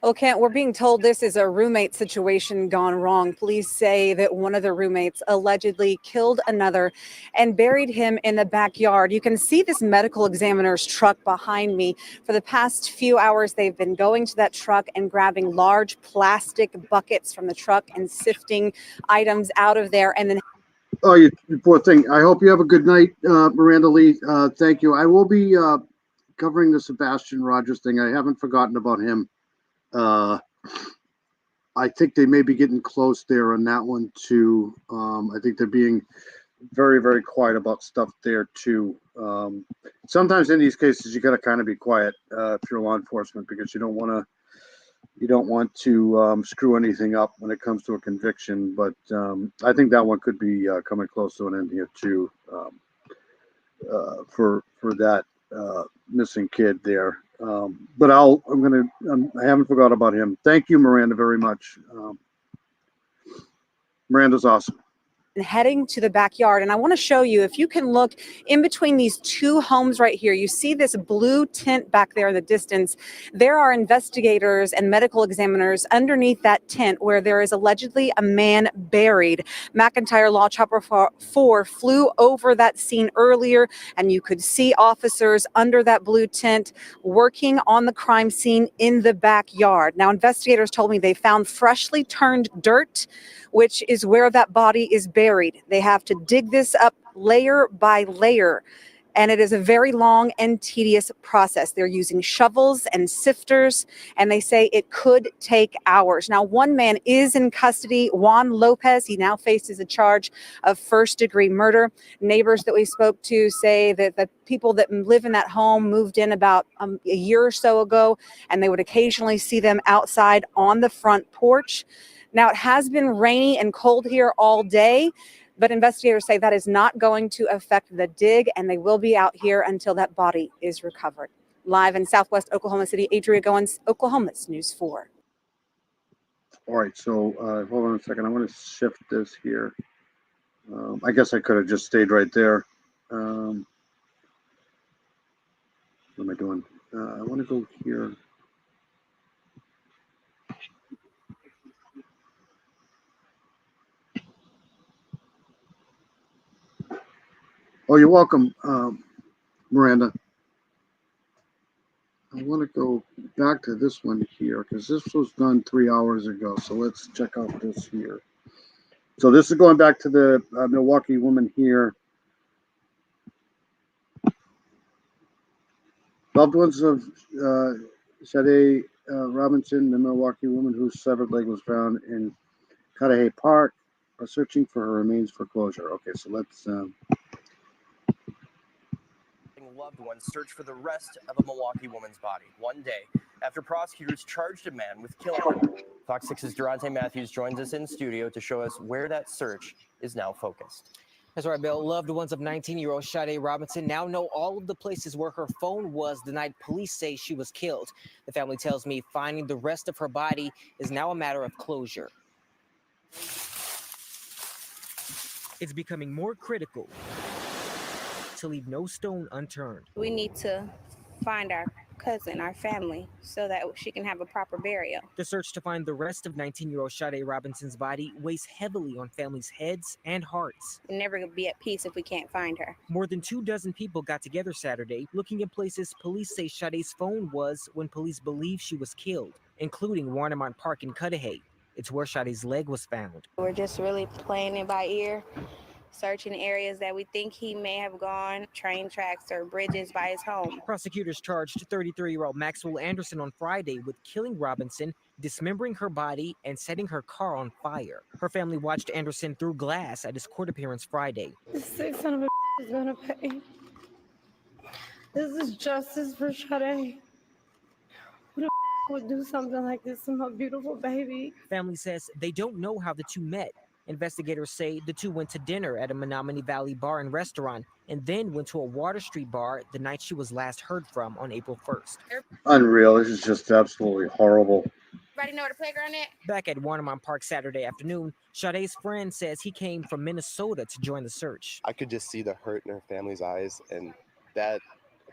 S11: Well, Kent, we're being told this is a roommate situation gone wrong. Police say that one of the roommates allegedly killed another and buried him in the backyard. You can see this medical examiner's truck behind me. For the past few hours, they've been going to that truck and grabbing large plastic buckets from the truck and sifting items out of there. And then
S1: Oh, you poor thing. I hope you have a good night, Miranda Lee. Thank you. I will be covering the Sebastian Rogers thing. I haven't forgotten about him. I think they may be getting close there on that one too. I think they're being very, very quiet about stuff there too. Sometimes in these cases, you got to kind of be quiet if you're law enforcement, because you don't want to screw anything up when it comes to a conviction. But I think that one could be coming close to an end here too, for that missing kid there. But I haven't forgot about him. Thank you, Miranda, very much. Miranda's awesome.
S11: and heading to the backyard. And I want to show you, if you can look in between these two homes right here, you see this blue tent back there in the distance. There are investigators and medical examiners underneath that tent where there is allegedly a man buried. McIntyre Law Chopper 4 flew over that scene earlier, and you could see officers under that blue tent working on the crime scene in the backyard. Now, investigators told me they found freshly turned dirt, which is where that body is buried. They have to dig this up layer by layer, and it is a very long and tedious process. They're using shovels and sifters, and they say it could take hours. Now, one man is in custody, Juan Lopez. He now faces a charge of first-degree murder. Neighbors that we spoke to say that the people that live in that home moved in about a year or so ago, and they would occasionally see them outside on the front porch. Now, it has been rainy and cold here all day, but investigators say that is not going to affect the dig, and they will be out here until that body is recovered. Live in Southwest Oklahoma City, Adria Goins, Oklahoma's News 4.
S1: All right, so hold on a second. I want to shift this here. I guess I could have just stayed right there. What am I doing? I want to go here. Oh, you're welcome, Miranda. I want to go back to this one here because this was done 3 hours ago. So let's check out this here. So this is going back to the Milwaukee woman here. Loved ones of Shade Robinson, the Milwaukee woman whose severed leg was found in Cudahy Park, are searching for her remains for closure. Okay, so let's...
S13: Loved ones search for the rest of a Milwaukee woman's body 1 day after prosecutors charged a man with killing her. Fox 6's Durante Matthews joins us in studio to show us where that search is now focused.
S16: That's right, Bill. Loved ones of 19-year-old Shade Robinson now know all of the places where her phone was the night police say she was killed. The family tells me finding the rest of her body is now a matter of closure. It's becoming more critical to leave no stone unturned.
S25: We need to find our
S18: cousin, our family, so that she can have a proper burial.
S16: The search to find the rest of 19-year-old Sade Robinson's body weighs heavily on families' heads and hearts.
S18: We'll never be at peace if we can't find her.
S16: More than 24 people got together Saturday looking in places police say Sade's phone was when police believe she was killed, including Warnemont Park in Cudahy. It's where Sade's leg was found.
S18: We're just really playing it by ear, searching areas that we think he may have gone, train tracks or bridges by his home.
S16: Prosecutors charged 33-year-old Maxwell Anderson on Friday with killing Robinson, dismembering her body, and setting her car on fire. Her family watched Anderson through glass at his court appearance Friday.
S23: This sick son of a is gonna pay. This is justice for Sade. Who the would do something like this to my beautiful baby?
S16: Family says they don't know how the two met. Investigators say the two went to dinner at a Menominee Valley bar and restaurant and then went to a Water Street bar the night she was last heard from on April 1st.
S1: Unreal. This is just absolutely horrible.
S18: Everybody know where the playground at?
S16: Back at Warnemont Park Saturday afternoon, Sade's friend says he came from Minnesota to join the search.
S19: I could just see the hurt in her family's eyes, and that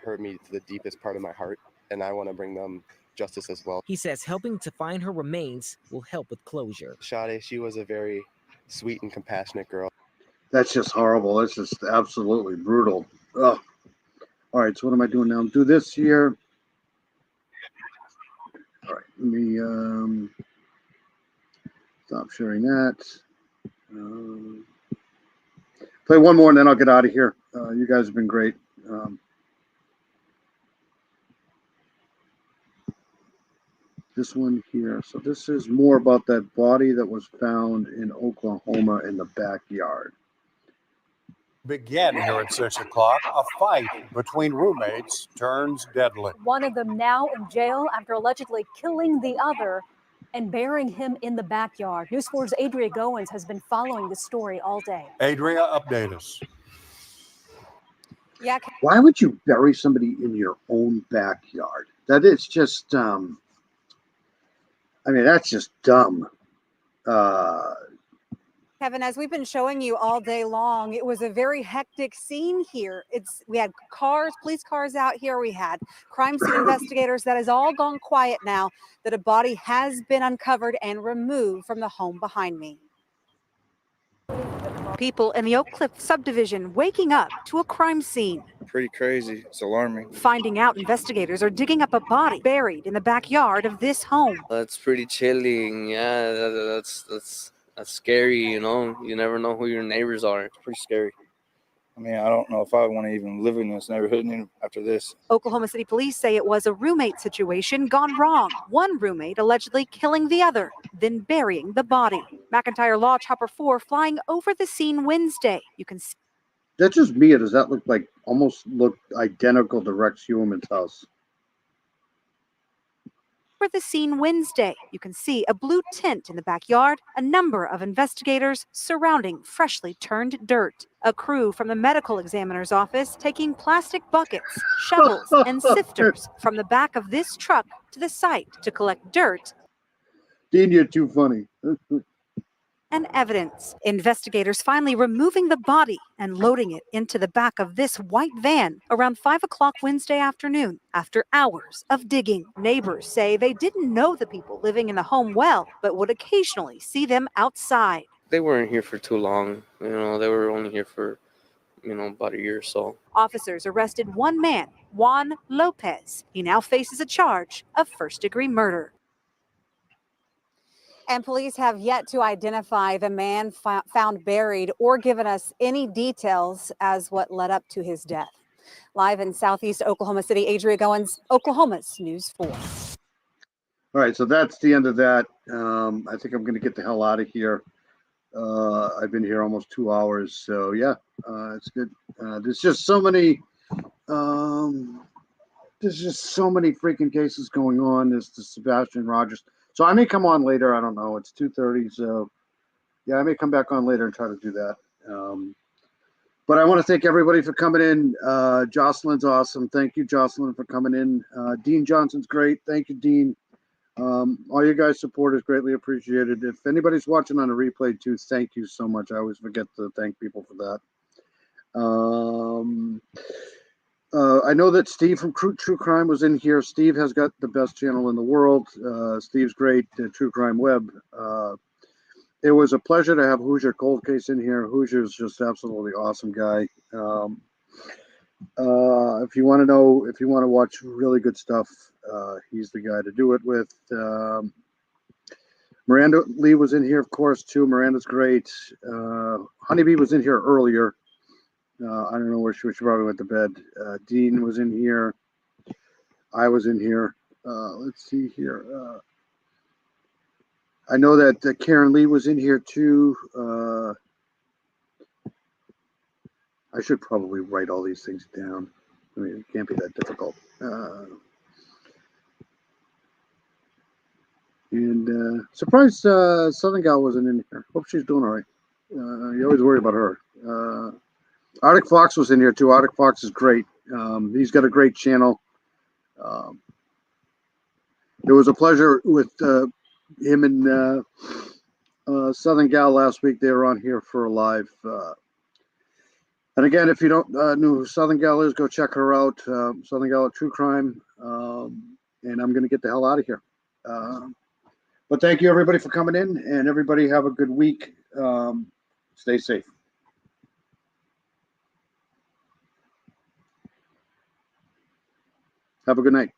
S19: hurt me to the deepest part of my heart, and I want to bring them justice as well.
S16: He says helping to find her remains will help with closure.
S19: Sade, she was a very sweet and compassionate girl.
S1: That's just horrible. That's just absolutely brutal. Ugh. All right, so what am I doing now? Do this here. All right, let me stop sharing that. Play one more and then I'll get out of here. You guys have been great. This one here. So this is more about that body that was found in Oklahoma in the backyard.
S20: Began here at 6 o'clock. A fight between roommates turns deadly.
S22: One of them now in jail after allegedly killing the other and burying him in the backyard. News 4's Adria Goins has been following this story all day.
S20: Adria, update us.
S22: Yeah.
S1: Why would you bury somebody in your own backyard? That is just, I mean, that's just dumb.
S11: Kevin, as we've been showing you all day long, it was a very hectic scene here. We had cars, police cars out here. We had crime scene investigators. That has all gone quiet now that a body has been uncovered and removed from the home behind me. People in the Oak Cliff subdivision waking up to a crime scene.
S25: Pretty crazy. It's alarming.
S11: Finding out investigators are digging up a body buried in the backyard of this home.
S25: That's pretty chilling. Yeah, that's scary, you know. You never know who your neighbors are. It's pretty scary. I mean, I don't know if I want to even live in this neighborhood after this.
S11: Oklahoma City police say it was a roommate situation gone wrong. One roommate allegedly killing the other, then burying the body. McIntyre Law Chopper 4 flying over the scene Wednesday. You can see.
S1: That's just me. Or does that look like almost look identical to Rex Heuermann's house?
S11: For the scene Wednesday, you can see a blue tent in the backyard, a number of investigators surrounding freshly turned dirt, a crew from the medical examiner's office taking plastic buckets, shovels, and sifters from the back of this truck to the site to collect dirt
S1: Dean, you're too funny.
S11: and evidence. Investigators finally removing the body and loading it into the back of this white van around 5 o'clock Wednesday afternoon after hours of digging. Neighbors say they didn't know the people living in the home well, but would occasionally see them outside.
S25: They weren't here for too long. You know, they were only here for, about a year or so.
S11: Officers arrested one man, Juan Lopez. He now faces a charge of first-degree murder. And police have yet to identify the man found buried or given us any details as what led up to his death. Live in Southeast Oklahoma City, Adria Goins, Oklahoma's News 4.
S1: All right, so that's the end of that. I think I'm going to get the hell out of here. I've been here almost 2 hours, so yeah, it's good. There's just so many freaking cases going on. There's the Sebastian Rogers. So I may come on later. I don't know. It's 2:30, so yeah, I may come back on later and try to do that. But I want to thank everybody for coming in. Jocelyn's awesome. Thank you, Jocelyn, for coming in. Dean Johnson's great. Thank you, Dean. All you guys' support is greatly appreciated. If anybody's watching on a replay too, thank you so much. I always forget to thank people for that. I know that Steve from True Crime was in here. Steve has got the best channel in the world. Steve's great, True Crime Web. It was a pleasure to have Hoosier Cold Case in here. Hoosier's just absolutely awesome guy. If you want to watch really good stuff, he's the guy to do it with. Miranda Lee was in here, of course, too. Miranda's great. Honeybee was in here earlier. I don't know where she probably went to bed. Dean was in here. I was in here. Let's see here. I know that Karen Lee was in here too. I should probably write all these things down. I mean, it can't be that difficult. And surprised Southern Gal wasn't in here. Hope she's doing all right. You always worry about her. Arctic Fox was in here too. Arctic Fox is great. He's got a great channel. It was a pleasure with him and Southern Gal last week. They were on here for a live. And again, if you don't know who Southern Gal is, go check her out. Southern Gal at True Crime. And I'm going to get the hell out of here. But thank you, everybody, for coming in. And everybody have a good week. Stay safe. Have a good night.